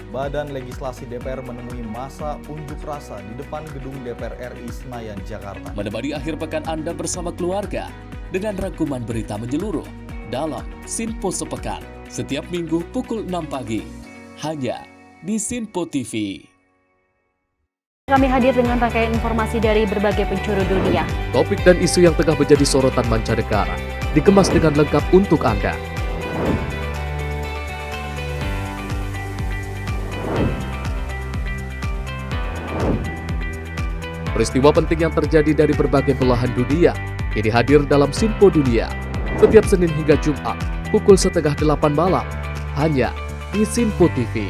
Badan Legislasi DPR menemui masa unjuk rasa di depan gedung DPR RI Senayan, Jakarta. Menemani akhir pekan Anda bersama keluarga dengan rangkuman berita menyeluruh dalam Sinpo Sepekan setiap minggu pukul 6 pagi hanya di Sinpo TV. Kami hadir dengan rangkaian informasi dari berbagai penjuru dunia. Topik dan isu yang tengah menjadi sorotan mancanegara dikemas dengan lengkap untuk Anda. Peristiwa penting yang terjadi dari berbagai belahan dunia ini hadir dalam Sinpo Dunia setiap Senin hingga Jumat pukul 7:30 malam hanya di Sinpo TV.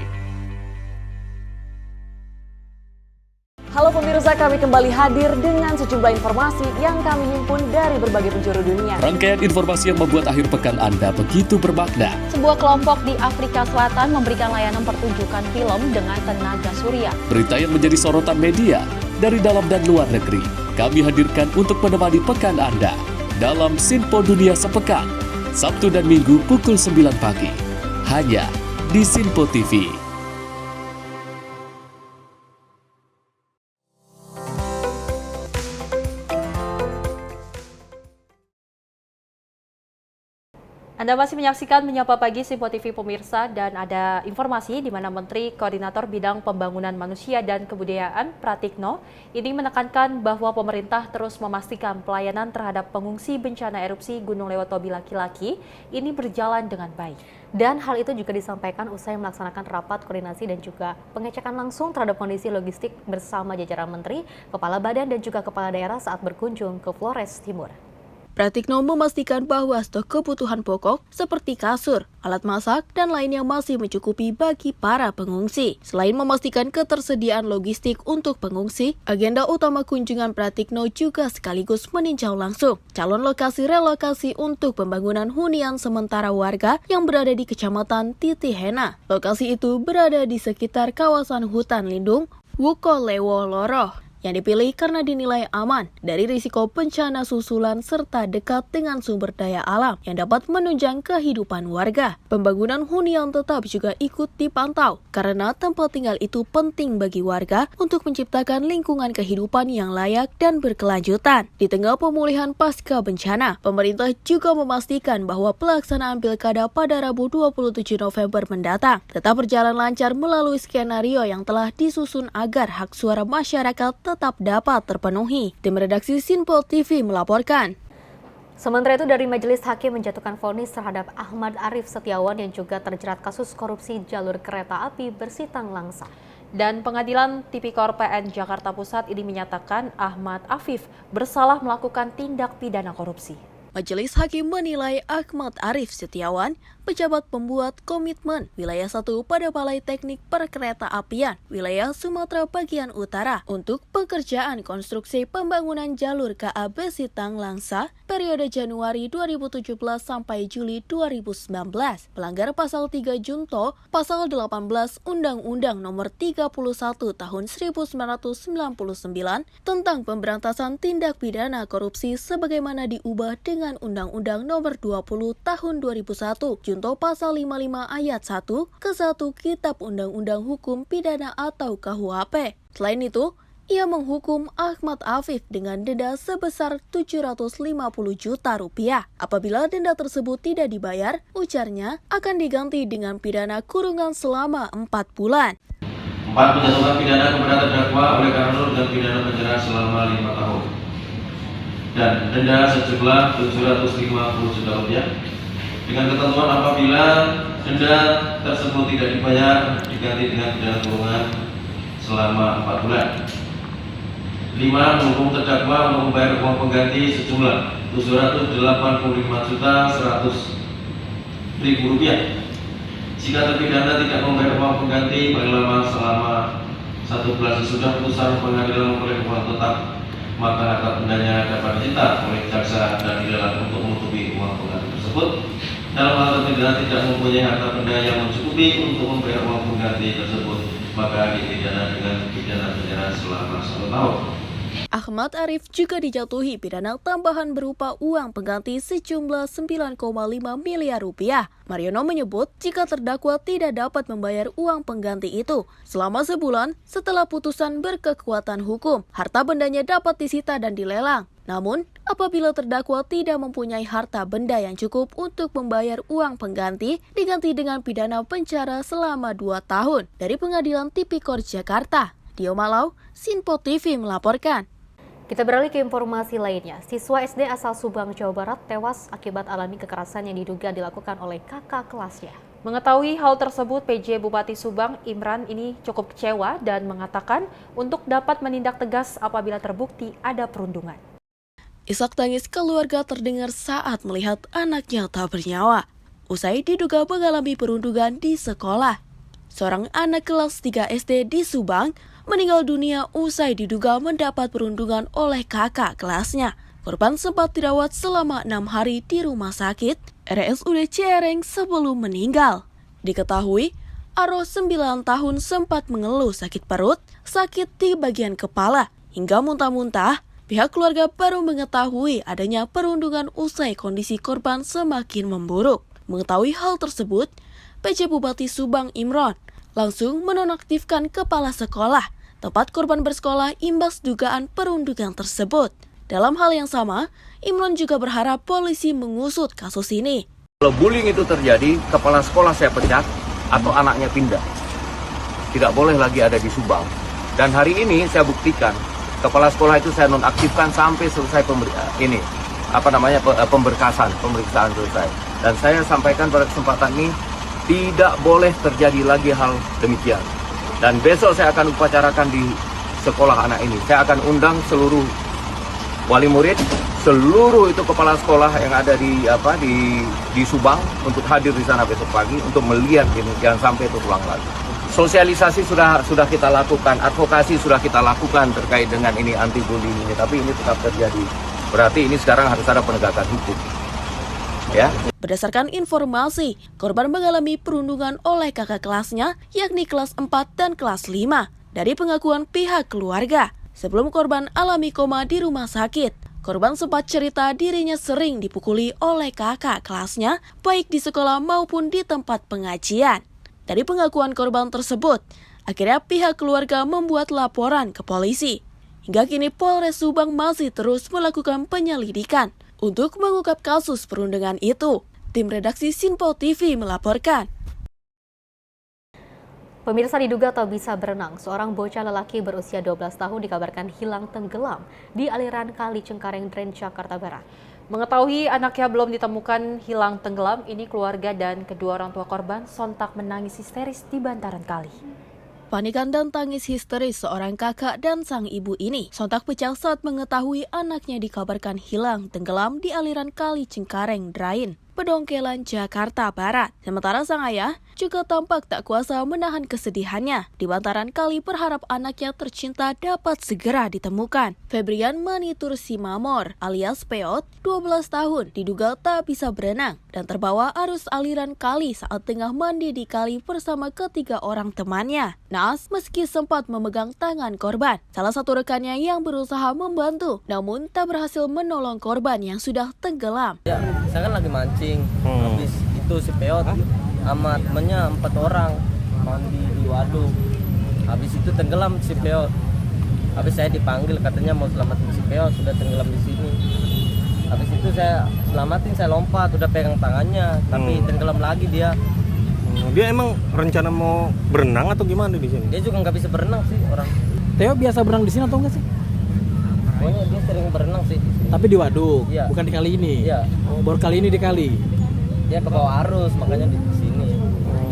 Halo pemirsa, kami kembali hadir dengan sejumlah informasi yang kami himpun dari berbagai penjuru dunia. Rangkaian informasi yang membuat akhir pekan Anda begitu bermakna. Sebuah kelompok di Afrika Selatan memberikan layanan pertunjukan film dengan tenaga surya. Berita yang menjadi sorotan media dari dalam dan luar negeri kami hadirkan untuk menemani pekan Anda dalam Sinpo Dunia Sepekan Sabtu dan Minggu pukul 9 pagi hanya di Sinpo TV. Anda masih menyaksikan Menyapa Pagi Sinpo TV pemirsa, dan ada informasi di mana Menteri Koordinator Bidang Pembangunan Manusia dan Kebudayaan Pratikno ini menekankan bahwa pemerintah terus memastikan pelayanan terhadap pengungsi bencana erupsi Gunung Lewotobi Laki-Laki ini berjalan dengan baik. Dan hal itu juga disampaikan usai melaksanakan rapat koordinasi dan juga pengecekan langsung terhadap kondisi logistik bersama jajaran menteri, kepala badan dan juga kepala daerah saat berkunjung ke Flores Timur. Pratikno memastikan bahwa stok kebutuhan pokok seperti kasur, alat masak, dan lainnya masih mencukupi bagi para pengungsi. Selain memastikan ketersediaan logistik untuk pengungsi, agenda utama kunjungan Pratikno juga sekaligus meninjau langsung calon lokasi relokasi untuk pembangunan hunian sementara warga yang berada di Kecamatan Titihena. Lokasi itu berada di sekitar kawasan hutan lindung Wukolewo Loroh, yang dipilih karena dinilai aman dari risiko bencana susulan serta dekat dengan sumber daya alam yang dapat menunjang kehidupan warga. Pembangunan hunian tetap juga ikut dipantau karena tempat tinggal itu penting bagi warga untuk menciptakan lingkungan kehidupan yang layak dan berkelanjutan. Di tengah pemulihan pasca bencana, pemerintah juga memastikan bahwa pelaksanaan pilkada pada Rabu 27 November mendatang tetap berjalan lancar melalui skenario yang telah disusun agar hak suara masyarakat tetap dapat terpenuhi. Tim redaksi Sinpo TV melaporkan. Sementara itu dari Majelis Hakim menjatuhkan vonis terhadap Ahmad Arif Setiawan yang juga terjerat kasus korupsi jalur kereta api Bersitang Langsa. Dan Pengadilan Tipikor PN Jakarta Pusat ini menyatakan Ahmad Afif bersalah melakukan tindak pidana korupsi. Majelis Hakim menilai Ahmad Arif Setiawan, pejabat pembuat komitmen wilayah 1 pada Balai Teknik Perkereta Apian, wilayah Sumatera bagian utara untuk pekerjaan konstruksi pembangunan jalur KA Bersitang Langsa periode Januari 2017 sampai Juli 2019. Pelanggar pasal 3 Junto, pasal 18 Undang-Undang Nomor 31 Tahun 1999 tentang pemberantasan tindak pidana korupsi sebagaimana diubah dengan Undang-Undang Nomor 20 Tahun 2001 Junto pasal 55 ayat 1 ke 1 Kitab Undang-Undang Hukum Pidana atau KUHP. Selain itu, ia menghukum Ahmad Afif dengan denda sebesar 750 juta rupiah. Apabila denda tersebut tidak dibayar, ujarnya akan diganti dengan pidana kurungan selama 4 bulan. 4. Menjatuhkan pidana kepada terdakwa oleh karena dengan pidana penjara selama 5 tahun dan denda sejumlah 750 juta rupiah. Dengan ketentuan apabila denda tersebut tidak dibayar, diganti dengan pidana kurungan selama 4 bulan. 5. Menghukum terdakwa untuk membayar uang pengganti sejumlah 785.100.000 rupiah. Jika terpidana tidak membayar uang pengganti paling lama selama 1 bulan sesudah putusan pengadilan memperoleh uang tetap, maka harta bendanya dapat disita oleh jaksa dan dilelang untuk menutupi uang pengganti tersebut. Dalam hal terpidana tidak mempunyai harta benda yang mencukupi untuk membayar uang pengganti tersebut, maka dipidana dengan pidana penjara selama 1 tahun. Ahmad Arif juga dijatuhi pidana tambahan berupa uang pengganti sejumlah 9,5 miliar rupiah. Mariono menyebut jika terdakwa tidak dapat membayar uang pengganti itu selama sebulan setelah putusan berkekuatan hukum, harta bendanya dapat disita dan dilelang. Namun, apabila terdakwa tidak mempunyai harta benda yang cukup untuk membayar uang pengganti, diganti dengan pidana penjara selama 2 tahun. Dari Pengadilan Tipikor Jakarta, Dio Malau, Sinpo TV melaporkan. Kita beralih ke informasi lainnya. Siswa SD asal Subang, Jawa Barat tewas akibat alami kekerasan yang diduga dilakukan oleh kakak kelasnya. Mengetahui hal tersebut, PJ Bupati Subang Imran ini cukup kecewa dan mengatakan untuk dapat menindak tegas apabila terbukti ada perundungan. Isak tangis keluarga terdengar saat melihat anaknya tak bernyawa usai diduga mengalami perundungan di sekolah. Seorang anak kelas 3 SD di Subang meninggal dunia usai diduga mendapat perundungan oleh kakak kelasnya. Korban sempat dirawat selama 6 hari di rumah sakit RSUD Ciareng sebelum meninggal. Diketahui, Aro 9 tahun sempat mengeluh sakit perut, sakit di bagian kepala, hingga muntah-muntah. Pihak keluarga baru mengetahui adanya perundungan usai kondisi korban semakin memburuk. Mengetahui hal tersebut, PJ Bupati Subang Imron langsung menonaktifkan kepala sekolah tempat korban bersekolah imbas dugaan perundungan tersebut. Dalam hal yang sama, Imron juga berharap polisi mengusut kasus ini. Kalau bullying itu terjadi, kepala sekolah saya pecat atau anaknya pindah. Tidak boleh lagi ada di Subang. Dan hari ini saya buktikan, kepala sekolah itu saya nonaktifkan sampai selesai pemeriksaan selesai. Dan saya sampaikan pada kesempatan ini, tidak boleh terjadi lagi hal demikian. Dan besok saya akan upacarakan di sekolah anak ini. Saya akan undang seluruh wali murid, seluruh itu kepala sekolah yang ada di Subang untuk hadir di sana besok pagi untuk melihat ini jangan sampai itu ulang lagi. Sosialisasi sudah kita lakukan, advokasi sudah kita lakukan terkait dengan ini anti bullying ini, tapi ini tetap terjadi. Berarti ini sekarang harus ada penegakan hukum. Ya. Berdasarkan informasi, korban mengalami perundungan oleh kakak kelasnya, yakni kelas 4 dan kelas 5. Dari pengakuan pihak keluarga, sebelum korban alami koma di rumah sakit, korban sempat cerita dirinya sering dipukuli oleh kakak kelasnya, baik di sekolah maupun di tempat pengajian. Dari pengakuan korban tersebut, akhirnya pihak keluarga membuat laporan ke polisi. Hingga kini Polres Subang masih terus melakukan penyelidikan untuk mengungkap kasus perundungan itu. Tim redaksi Sinpo TV melaporkan. Pemirsa, diduga tak bisa berenang, seorang bocah lelaki berusia 12 tahun dikabarkan hilang tenggelam di aliran Kali Cengkareng Dren, Jakarta Barat. Mengetahui anaknya belum ditemukan hilang tenggelam, ini keluarga dan kedua orang tua korban sontak menangis histeris di bantaran kali. Panikan dan tangis histeris seorang kakak dan sang ibu ini sontak pecah saat mengetahui anaknya dikabarkan hilang tenggelam di aliran Kali Cengkareng Drain, Pedongkelan, Jakarta Barat. Sementara sang ayah juga tampak tak kuasa menahan kesedihannya. Di bantaran kali berharap anaknya tercinta dapat segera ditemukan. Febrian Manitur Simamor alias Peot, 12 tahun, diduga tak bisa berenang dan terbawa arus aliran kali saat tengah mandi di kali bersama ketiga orang temannya. Naas, meski sempat memegang tangan korban, salah satu rekannya yang berusaha membantu, namun tak berhasil menolong korban yang sudah tenggelam. Ya, saya kan lagi mancing, habis itu si Peot sama temennya 4 orang mandi di waduk. Habis itu tenggelam si Peot. Habis saya dipanggil, katanya mau selamatin si Peot, sudah tenggelam di sini. Habis itu saya selamatin, saya lompat, udah pegang tangannya, tapi tenggelam lagi dia. Dia emang rencana mau berenang atau gimana di sini? Dia juga nggak bisa berenang sih orang. Theo biasa berenang di sini atau enggak sih? Pokoknya dia sering berenang sih. Tapi di waduk, iya. Bukan di kali ini. Iya. Oh, baru kali ini di kali. Dia ke bawah arus, makanya di sini.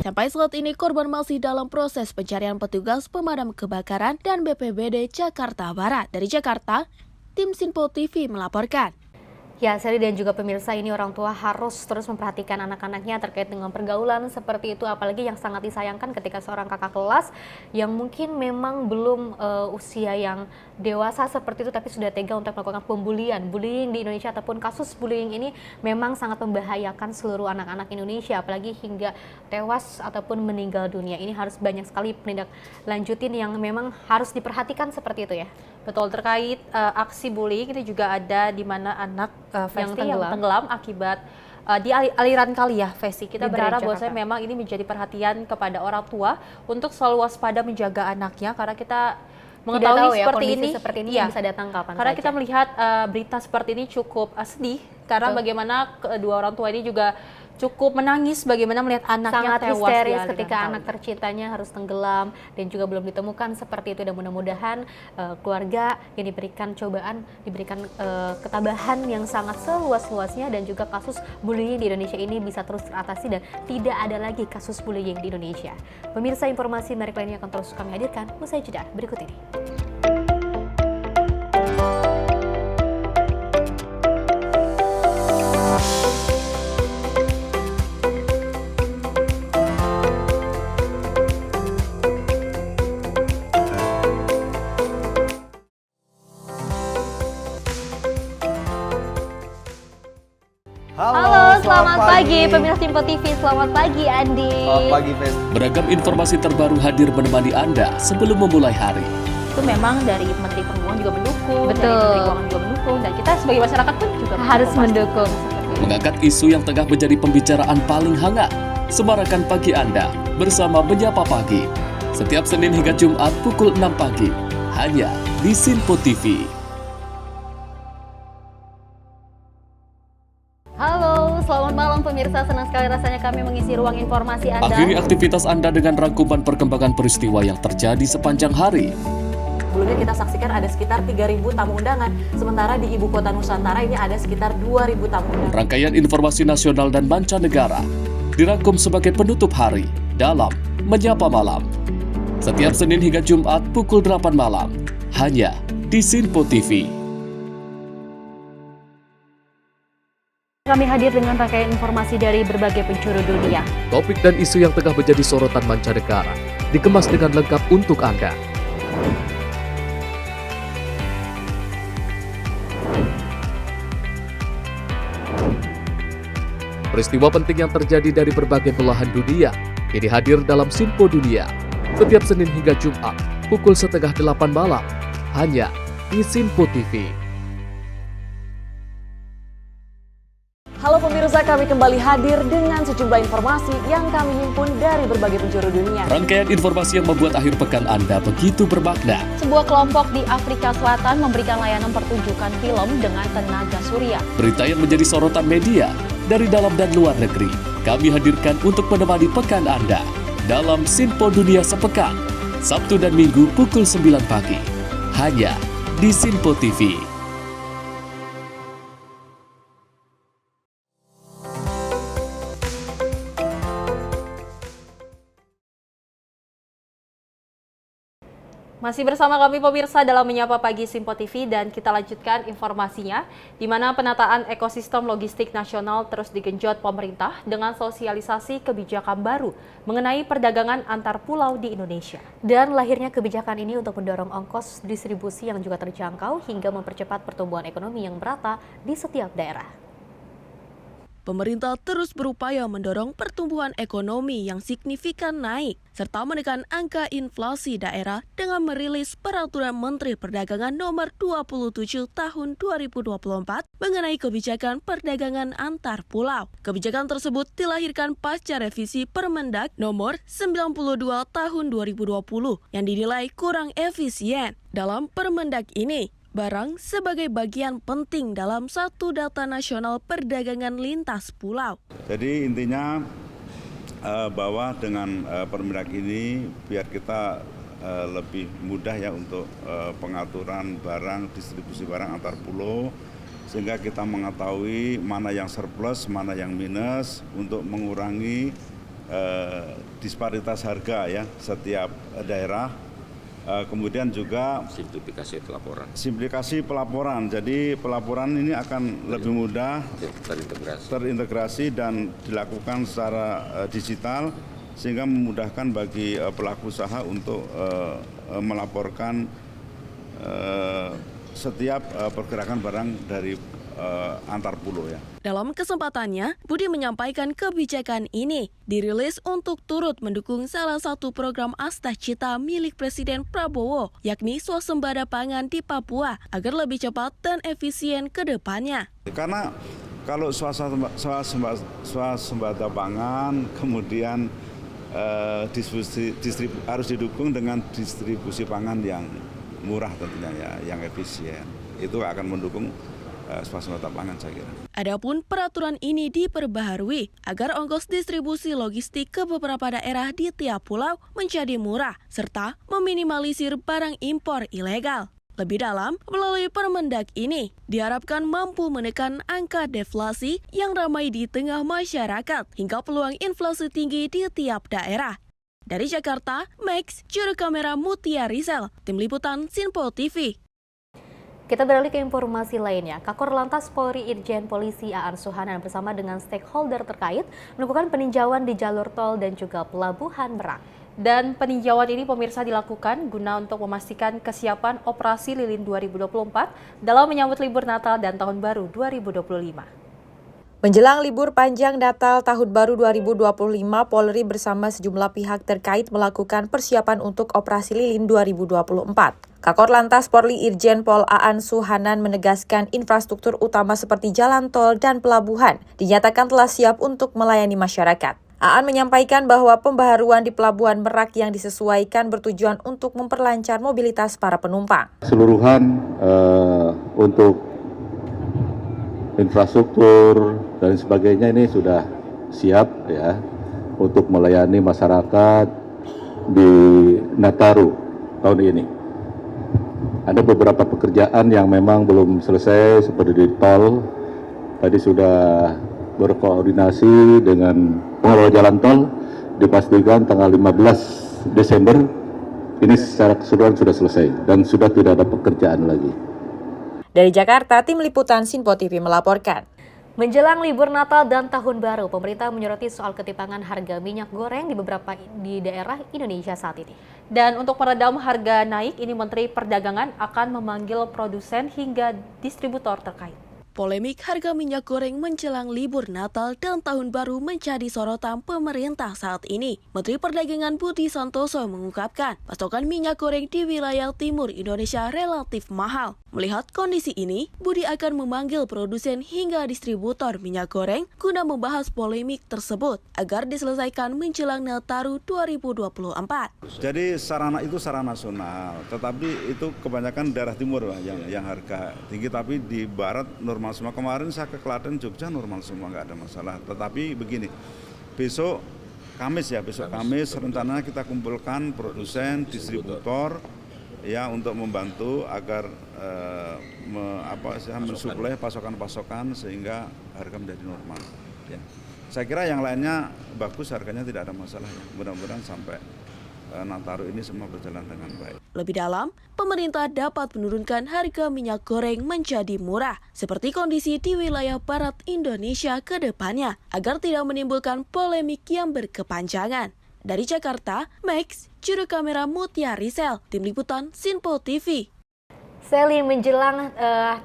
Sampai saat ini korban masih dalam proses pencarian petugas pemadam kebakaran dan BPBD Jakarta Barat. Dari Jakarta, tim Sinpo TV melaporkan. Ya, Seri dan juga pemirsa, ini orang tua harus terus memperhatikan anak-anaknya terkait dengan pergaulan seperti itu, apalagi yang sangat disayangkan ketika seorang kakak kelas yang mungkin memang belum usia yang dewasa seperti itu tapi sudah tega untuk melakukan pembulian. Bullying di Indonesia ataupun kasus bullying ini memang sangat membahayakan seluruh anak-anak Indonesia, apalagi hingga tewas ataupun meninggal dunia. Ini harus banyak sekali penindak lanjutin yang memang harus diperhatikan seperti itu ya. Betul, terkait aksi bullying itu juga ada di mana anak Festi yang tenggelam akibat di aliran kali ya, Festi. Kita berharap bahwasanya memang ini menjadi perhatian kepada orang tua untuk selalu waspada menjaga anaknya, karena kita mengetahui seperti ini ya, bisa datang kapan karena saja. Kita melihat berita seperti ini cukup sedih, karena bagaimana kedua orang tua ini juga cukup menangis bagaimana melihat anaknya sangat tewas histeris ketika anak tercintanya harus tenggelam dan juga belum ditemukan seperti itu. Dan mudah-mudahan keluarga yang diberikan cobaan, diberikan ketabahan yang sangat seluas-luasnya, dan juga kasus bullying di Indonesia ini bisa terus teratasi dan tidak ada lagi kasus bullying di Indonesia. Pemirsa, informasi menarik lainnya akan terus kami hadirkan usai jeda berikut ini. Halo, selamat pagi pemirsa Sinpo TV, selamat pagi Andi. Selamat pagi, Fen. Beragam informasi terbaru hadir menemani Anda sebelum memulai hari. Itu memang dari Menteri Perhubungan juga mendukung, Betul. dari Menteri Keuangan juga mendukung, dan kita sebagai masyarakat pun juga harus mendukung. Mengangkat isu yang tengah menjadi pembicaraan paling hangat. Semarakan pagi Anda bersama Menyapa Pagi. Setiap Senin hingga Jumat pukul 6 pagi. Hanya di Sinpo TV. Halo, selamat malam pemirsa. Senang sekali rasanya kami mengisi ruang informasi Anda. Akhiri aktivitas Anda dengan rangkuman perkembangan peristiwa yang terjadi sepanjang hari. Sebelumnya kita saksikan ada sekitar 3.000 tamu undangan, sementara di Ibu Kota Nusantara ini ada sekitar 2.000 tamu undangan. Rangkaian informasi nasional dan mancanegara dirangkum sebagai penutup hari dalam Menyapa Malam. Setiap Senin hingga Jumat pukul 8 malam, hanya di Sinpo TV. Kami hadir dengan rangkaian informasi dari berbagai penjuru dunia. Topik dan isu yang tengah menjadi sorotan mancanegara dikemas dengan lengkap untuk Anda. Peristiwa penting yang terjadi dari berbagai belahan dunia kini hadir dalam Sinpo Dunia setiap Senin hingga Jumat pukul 7:30 malam hanya di Sinpo TV. Halo pemirsa, kami kembali hadir dengan sejumlah informasi yang kami himpun dari berbagai penjuru dunia. Rangkaian informasi yang membuat akhir pekan Anda begitu bermakna. Sebuah kelompok di Afrika Selatan memberikan layanan pertunjukan film dengan tenaga surya. Berita yang menjadi sorotan media dari dalam dan luar negeri, kami hadirkan untuk menemani pekan Anda dalam Sinpo Dunia Sepekan, Sabtu dan Minggu pukul 9 pagi, hanya di Sinpo TV. Masih bersama kami pemirsa dalam Menyapa Pagi Sinpo TV dan kita lanjutkan informasinya di mana penataan ekosistem logistik nasional terus digenjot pemerintah dengan sosialisasi kebijakan baru mengenai perdagangan antar pulau di Indonesia. Dan lahirnya kebijakan ini untuk mendorong ongkos distribusi yang juga terjangkau hingga mempercepat pertumbuhan ekonomi yang merata di setiap daerah. Pemerintah terus berupaya mendorong pertumbuhan ekonomi yang signifikan naik, serta menekan angka inflasi daerah dengan merilis Peraturan Menteri Perdagangan Nomor 27 Tahun 2024 mengenai kebijakan perdagangan antar pulau. Kebijakan tersebut dilahirkan pasca revisi Permendag Nomor 92 Tahun 2020 yang dinilai kurang efisien. Dalam Permendag ini, barang sebagai bagian penting dalam satu data nasional perdagangan lintas pulau. Jadi intinya bahwa dengan Permendag ini biar kita lebih mudah ya untuk pengaturan barang, distribusi barang antar pulau, sehingga kita mengetahui mana yang surplus, mana yang minus untuk mengurangi disparitas harga ya setiap daerah. Kemudian juga simplifikasi pelaporan. Jadi pelaporan ini akan lebih mudah terintegrasi dan dilakukan secara digital sehingga memudahkan bagi pelaku usaha untuk melaporkan setiap pergerakan barang dari antar pulau ya. Dalam kesempatannya, Budi menyampaikan kebijakan ini dirilis untuk turut mendukung salah satu program Astacita milik Presiden Prabowo, yakni swasembada pangan di Papua agar lebih cepat dan efisien ke depannya. Karena kalau swasembada pangan kemudian harus didukung dengan distribusi pangan yang murah tentunya ya, yang efisien. Itu akan mendukung swasembada pangan saya kira. Adapun peraturan ini diperbaharui agar ongkos distribusi logistik ke beberapa daerah di tiap pulau menjadi murah serta meminimalisir barang impor ilegal. Lebih dalam, melalui Permendag ini diharapkan mampu menekan angka deflasi yang ramai di tengah masyarakat hingga peluang inflasi tinggi di tiap daerah. Dari Jakarta, Max, juru kamera Mutia Rizal, Tim Liputan Sinpo TV. Kita beralih ke informasi lainnya. Kakor Lantas Polri Irjen Polisi Aan Suhanan bersama dengan stakeholder terkait melakukan peninjauan di jalur tol dan juga pelabuhan Merak. Dan peninjauan ini pemirsa dilakukan guna untuk memastikan kesiapan operasi lilin 2024 dalam menyambut libur Natal dan Tahun Baru 2025. Menjelang libur panjang Natal Tahun Baru 2025, Polri bersama sejumlah pihak terkait melakukan persiapan untuk operasi lilin 2024. Kakor Lantas Polri Irjen Pol Aan Suhanan menegaskan infrastruktur utama seperti jalan tol dan pelabuhan dinyatakan telah siap untuk melayani masyarakat. Aan menyampaikan bahwa pembaharuan di Pelabuhan Merak yang disesuaikan bertujuan untuk memperlancar mobilitas para penumpang. Keseluruhan untuk infrastruktur dan sebagainya ini sudah siap ya untuk melayani masyarakat di Nataru tahun ini. Ada beberapa pekerjaan yang memang belum selesai seperti di tol. Tadi sudah berkoordinasi dengan pengelola jalan tol, dipastikan tanggal 15 Desember ini secara keseluruhan sudah selesai dan sudah tidak ada pekerjaan lagi. Dari Jakarta, Tim Liputan Sinpo TV melaporkan. Menjelang libur Natal dan Tahun Baru, pemerintah menyoroti soal ketimpangan harga minyak goreng di beberapa daerah Indonesia saat ini. Dan untuk meredam harga naik, ini Menteri Perdagangan akan memanggil produsen hingga distributor terkait. Polemik harga minyak goreng menjelang libur Natal dan Tahun Baru menjadi sorotan pemerintah saat ini. Menteri Perdagangan Budi Santoso mengungkapkan, pasokan minyak goreng di wilayah timur Indonesia relatif mahal. Melihat kondisi ini, Budi akan memanggil produsen hingga distributor minyak goreng guna membahas polemik tersebut agar diselesaikan menjelang Nataru 2024. Jadi sarana itu sarana nasional, tetapi itu kebanyakan daerah timur lah yang harga tinggi, tapi di barat normal semua. Kemarin saya ke Klaten, Jogja normal semua, nggak ada masalah. Tetapi begini, besok Kamis rencananya kita kumpulkan produsen, distributor ya untuk membantu agar mensuplai pasokan-pasokan sehingga harga menjadi normal. Ya. Saya kira yang lainnya bagus, harganya tidak ada masalah ya. Mudah-mudahan sampai Nataru ini semua berjalan dengan baik. Lebih dalam, pemerintah dapat menurunkan harga minyak goreng menjadi murah, seperti kondisi di wilayah barat Indonesia ke depannya, agar tidak menimbulkan polemik yang berkepanjangan. Dari Jakarta, Max, juru kamera Mutia Risel, Tim Liputan Sinpo TV. Sally, menjelang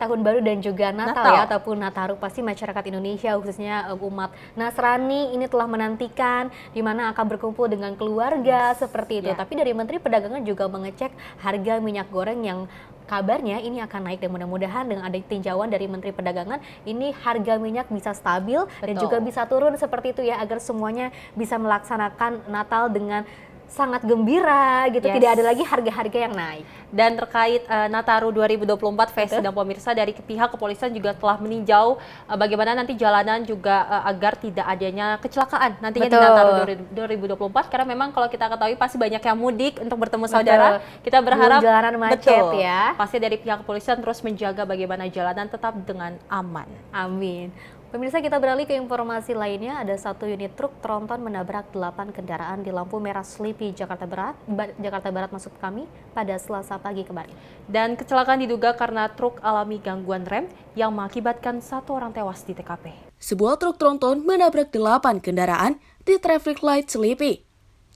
Tahun Baru dan juga Natal ya, ataupun Nataru, pasti masyarakat Indonesia khususnya umat Nasrani ini telah menantikan di mana akan berkumpul dengan keluarga seperti itu. Ya. Tapi dari Menteri Perdagangan juga mengecek harga minyak goreng yang kabarnya ini akan naik, dan mudah-mudahan dengan ada tinjauan dari Menteri Perdagangan ini harga minyak bisa stabil dan juga bisa turun seperti itu ya, agar semuanya bisa melaksanakan Natal dengan sangat gembira gitu, tidak ada lagi harga-harga yang naik. Dan terkait Nataru 2024 Fes dan pemirsa, dari pihak kepolisian juga telah meninjau bagaimana nanti jalanan juga agar tidak adanya kecelakaan nantinya di Nataru 2024, karena memang kalau kita ketahui pasti banyak yang mudik untuk bertemu saudara. Kita berharap jalanan macet ya. Pasti dari pihak kepolisian terus menjaga bagaimana jalanan tetap dengan aman. Amin. Pemirsa, kita beralih ke informasi lainnya. Ada satu unit truk tronton menabrak 8 kendaraan di lampu merah Selipi, Jakarta Barat maksud kami, pada Selasa pagi kemarin. Dan kecelakaan diduga karena truk alami gangguan rem yang mengakibatkan 1 orang tewas di TKP. Sebuah truk tronton menabrak 8 kendaraan di traffic light Selipi,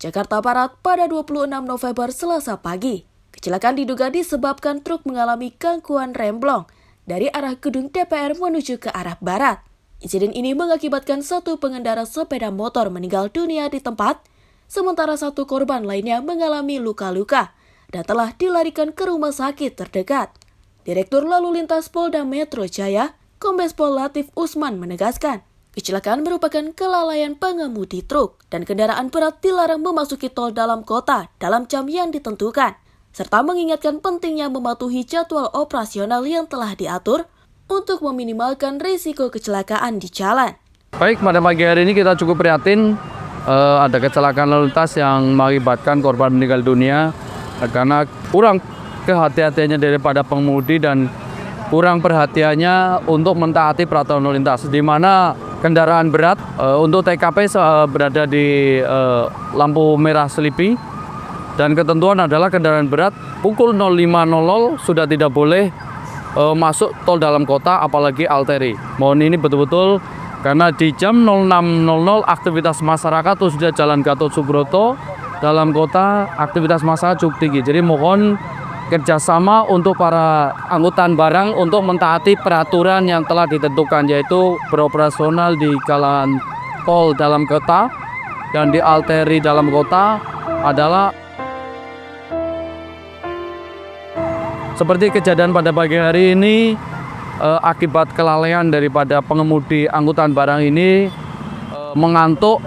Jakarta Barat pada 26 November Selasa pagi. Kecelakaan diduga disebabkan truk mengalami gangguan remblong dari arah gedung DPR menuju ke arah barat. Insiden ini mengakibatkan 1 pengendara sepeda motor meninggal dunia di tempat, sementara 1 korban lainnya mengalami luka-luka dan telah dilarikan ke rumah sakit terdekat. Direktur Lalu Lintas Polda Metro Jaya, Kombes Pol Latif Usman menegaskan, kecelakaan merupakan kelalaian pengemudi truk dan kendaraan berat dilarang memasuki tol dalam kota dalam jam yang ditentukan, serta mengingatkan pentingnya mematuhi jadwal operasional yang telah diatur untuk meminimalkan risiko kecelakaan di jalan. Baik, pada pagi hari ini kita cukup prihatin ada kecelakaan lalu lintas yang mengakibatkan korban meninggal dunia karena kurang kehati-hatiannya daripada pengemudi dan kurang perhatiannya untuk mentaati peraturan lalu lintas, di mana kendaraan berat untuk TKP berada di lampu merah Selipi, dan ketentuan adalah kendaraan berat pukul 05.00 sudah tidak boleh masuk tol dalam kota, apalagi arteri. Mohon ini betul-betul, karena di jam 06.00 aktivitas masyarakat khususnya Jalan Gatot Subroto dalam kota aktivitas masyarakat cukup tinggi. Jadi mohon kerjasama untuk para angkutan barang untuk mentaati peraturan yang telah ditentukan, yaitu beroperasional di kalangan tol dalam kota dan di arteri dalam kota adalah seperti kejadian pada pagi hari ini. Akibat kelalaian daripada pengemudi angkutan barang ini mengantuk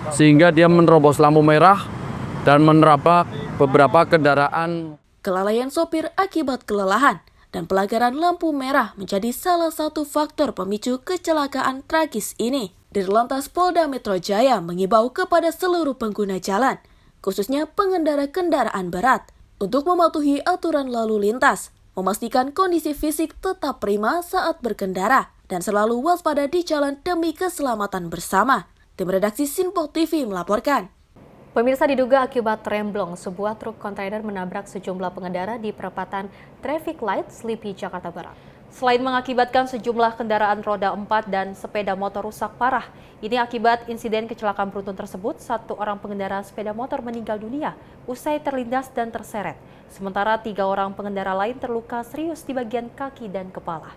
sehingga dia menerobos lampu merah dan menerabak beberapa kendaraan. Kelalaian sopir akibat kelelahan dan pelanggaran lampu merah menjadi salah satu faktor pemicu kecelakaan tragis ini. Dirlantas Polda Metro Jaya mengimbau kepada seluruh pengguna jalan, khususnya pengendara kendaraan berat, untuk mematuhi aturan lalu lintas, memastikan kondisi fisik tetap prima saat berkendara, dan selalu waspada di jalan demi keselamatan bersama. Tim redaksi Sinpo TV melaporkan. Pemirsa, diduga akibat remblong, sebuah truk kontainer menabrak sejumlah pengendara di perempatan Traffic Light Selipi, Jakarta Barat. Selain mengakibatkan sejumlah kendaraan roda 4 dan sepeda motor rusak parah, ini akibat insiden kecelakaan beruntun tersebut, 1 orang pengendara sepeda motor meninggal dunia usai terlindas dan terseret. Sementara 3 orang pengendara lain terluka serius di bagian kaki dan kepala.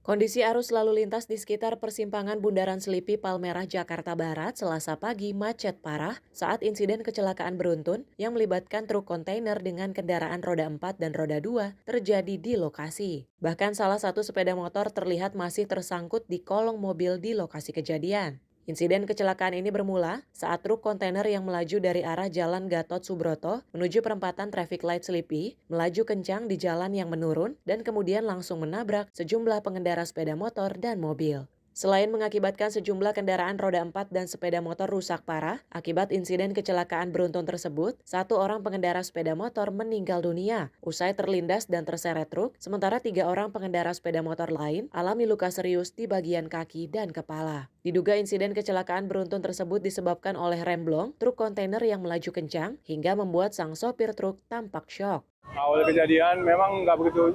Kondisi arus lalu lintas di sekitar persimpangan Bundaran Selipi Palmerah, Jakarta Barat, Selasa pagi macet parah saat insiden kecelakaan beruntun yang melibatkan truk kontainer dengan kendaraan roda 4 dan roda 2 terjadi di lokasi. Bahkan salah satu sepeda motor terlihat masih tersangkut di kolong mobil di lokasi kejadian. Insiden kecelakaan ini bermula saat truk kontainer yang melaju dari arah Jalan Gatot Subroto menuju perempatan traffic light Selipi melaju kencang di jalan yang menurun dan kemudian langsung menabrak sejumlah pengendara sepeda motor dan mobil. Selain mengakibatkan sejumlah kendaraan roda 4 dan sepeda motor rusak parah, akibat insiden kecelakaan beruntun tersebut, 1 orang pengendara sepeda motor meninggal dunia usai terlindas dan terseret truk, sementara 3 orang pengendara sepeda motor lain alami luka serius di bagian kaki dan kepala. Diduga insiden kecelakaan beruntun tersebut disebabkan oleh remblong truk kontainer yang melaju kencang hingga membuat sang sopir truk tampak syok. Awal kejadian memang nggak begitu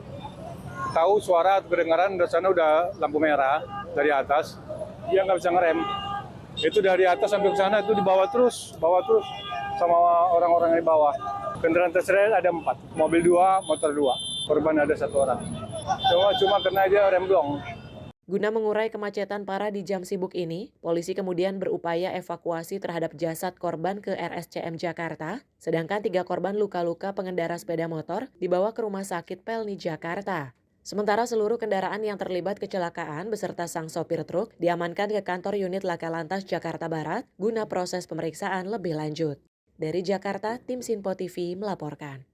tahu suara atau kedengaran, dari sana udah lampu merah dari atas, dia nggak bisa ngerem. Itu dari atas sampai ke sana itu dibawa terus sama orang-orang yang di bawah. Kendaraan terseret ada 4, mobil 2, motor 2, korban ada 1 orang. Cuma kena aja remblong. Guna mengurai kemacetan parah di jam sibuk ini, polisi kemudian berupaya evakuasi terhadap jasad korban ke RSCM Jakarta, sedangkan 3 korban luka-luka pengendara sepeda motor dibawa ke Rumah Sakit Pelni Jakarta. Sementara seluruh kendaraan yang terlibat kecelakaan beserta sang sopir truk diamankan ke kantor unit Laka Lantas Jakarta Barat guna proses pemeriksaan lebih lanjut. Dari Jakarta, tim Sinpo TV melaporkan.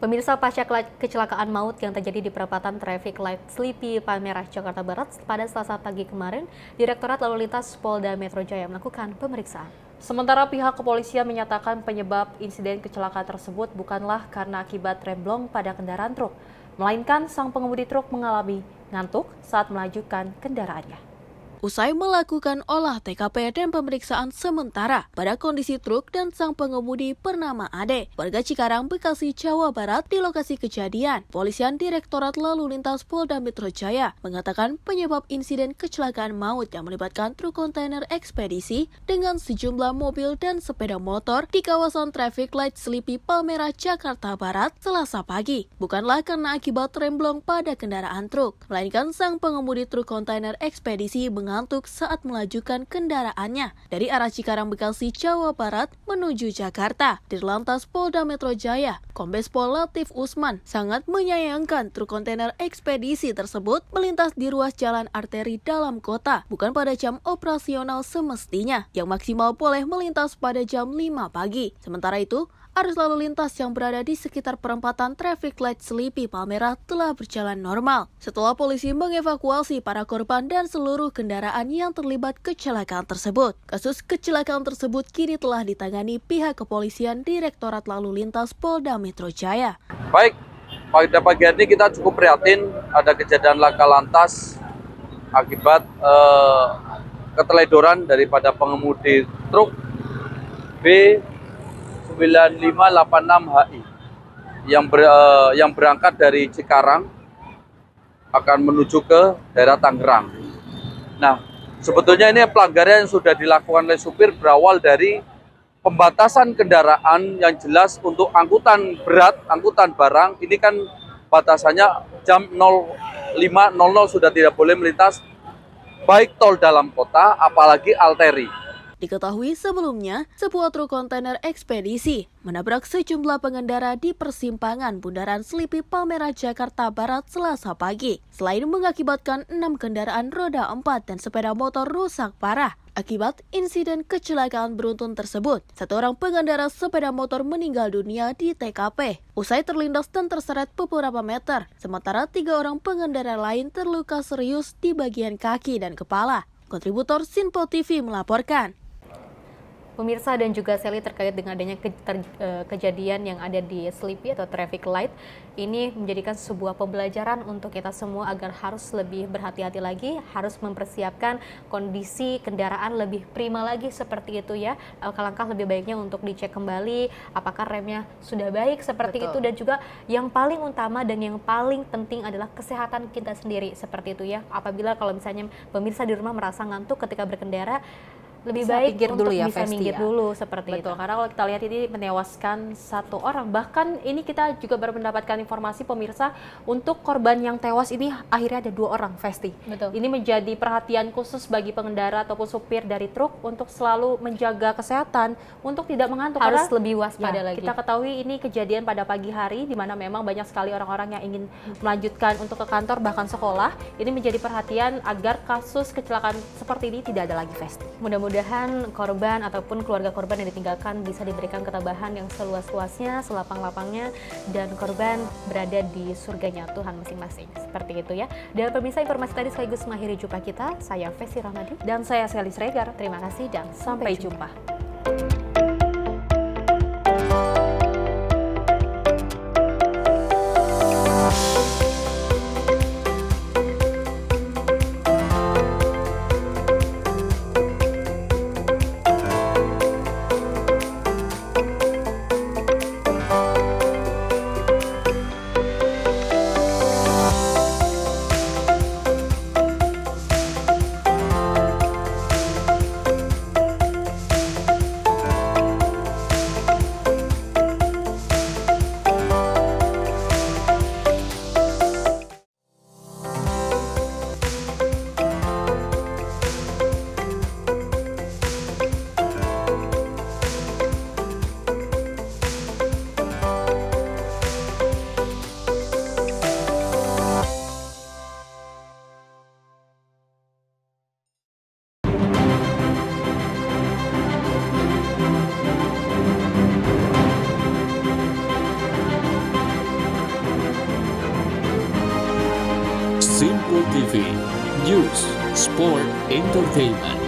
Pemirsa, pasca kecelakaan maut yang terjadi di perempatan traffic light Selipi Palmerah, Jakarta Barat pada Selasa pagi kemarin, Direktorat Lalu Lintas Polda Metro Jaya melakukan pemeriksaan. Sementara pihak kepolisian menyatakan penyebab insiden kecelakaan tersebut bukanlah karena akibat remblong pada kendaraan truk, melainkan sang pengemudi truk mengalami ngantuk saat melajukan kendaraannya. Usai melakukan olah TKP dan pemeriksaan sementara pada kondisi truk dan sang pengemudi bernama Ade, warga Cikarang, Bekasi, Jawa Barat di lokasi kejadian, Polisian Direktorat Lalu Lintas Polda Metro Jaya mengatakan penyebab insiden kecelakaan maut yang melibatkan truk kontainer ekspedisi dengan sejumlah mobil dan sepeda motor di kawasan traffic light Selipi Palmerah, Jakarta Barat, Selasa pagi, bukanlah karena akibat remblong pada kendaraan truk, melainkan sang pengemudi truk kontainer ekspedisi ngantuk saat melajukan kendaraannya dari arah Cikarang, Bekasi, Jawa Barat menuju Jakarta. Dirlantas Polda Metro Jaya, Kombes Pol Latif Usman sangat menyayangkan truk kontainer ekspedisi tersebut melintas di ruas jalan arteri dalam kota, bukan pada jam operasional semestinya, yang maksimal boleh melintas pada jam 5 pagi. Sementara itu, arus lalu lintas yang berada di sekitar perempatan traffic light Selipi Palmerah telah berjalan normal setelah polisi mengevakuasi para korban dan seluruh kendaraan yang terlibat kecelakaan tersebut. Kasus kecelakaan tersebut kini telah ditangani pihak kepolisian Direktorat Lalu Lintas Polda Metro Jaya. Baik, pada pagi hari ini kita cukup prihatin ada kejadian laka lantas akibat keteledoran daripada pengemudi truk B9586HI yang berangkat dari Cikarang akan menuju ke daerah Tangerang. Nah, sebetulnya ini pelanggaran yang sudah dilakukan oleh supir berawal dari pembatasan kendaraan yang jelas untuk angkutan berat, angkutan barang. Ini kan batasannya jam 05.00 sudah tidak boleh melintas baik tol dalam kota apalagi arteri. Diketahui sebelumnya, sebuah truk kontainer ekspedisi menabrak sejumlah pengendara di persimpangan Bundaran Selipi Palmerah, Jakarta Barat Selasa pagi. Selain mengakibatkan 6 kendaraan roda 4 dan sepeda motor rusak parah. Akibat insiden kecelakaan beruntun tersebut, 1 orang pengendara sepeda motor meninggal dunia di TKP usai terlindas dan terseret beberapa meter, sementara 3 orang pengendara lain terluka serius di bagian kaki dan kepala. Kontributor Sinpo TV melaporkan. Pemirsa dan juga Sally, terkait dengan adanya kejadian yang ada di Sleepy atau traffic light, ini menjadikan sebuah pembelajaran untuk kita semua agar harus lebih berhati-hati lagi, harus mempersiapkan kondisi kendaraan lebih prima lagi seperti itu ya. Langkah lebih baiknya untuk dicek kembali apakah remnya sudah baik seperti itu, dan juga yang paling utama dan yang paling penting adalah kesehatan kita sendiri seperti itu ya. Apabila kalau misalnya pemirsa di rumah merasa ngantuk ketika berkendara, lebih Bisa baik pinggir untuk dulu ya, bisa Festi, minggir ya. dulu seperti Betul, itu. karena kalau kita lihat ini menewaskan 1 orang. Bahkan ini kita juga baru mendapatkan informasi pemirsa, untuk korban yang tewas ini akhirnya ada 2 orang, Festi. Betul. Ini menjadi perhatian khusus bagi pengendara ataupun supir dari truk untuk selalu menjaga kesehatan, untuk tidak mengantuk. Harus Karena, lebih waspada ya, lagi. Kita ketahui ini kejadian pada pagi hari, di mana memang banyak sekali orang-orang yang ingin melanjutkan untuk ke kantor bahkan sekolah. Ini menjadi perhatian agar kasus kecelakaan seperti ini tidak ada lagi, Festi. Mudah-mudahan korban ataupun keluarga korban yang ditinggalkan bisa diberikan ketabahan yang seluas-luasnya, selapang-lapangnya, dan korban berada di surganya Tuhan masing-masing. Seperti itu ya. Dan pemirsa, informasi tadi sekaligus mengakhiri jumpa kita. Saya Festi Rahmadi. Dan saya Sally Sregar. Terima kasih dan Sampai jumpa. Simple TV, News, Sport, Entertainment.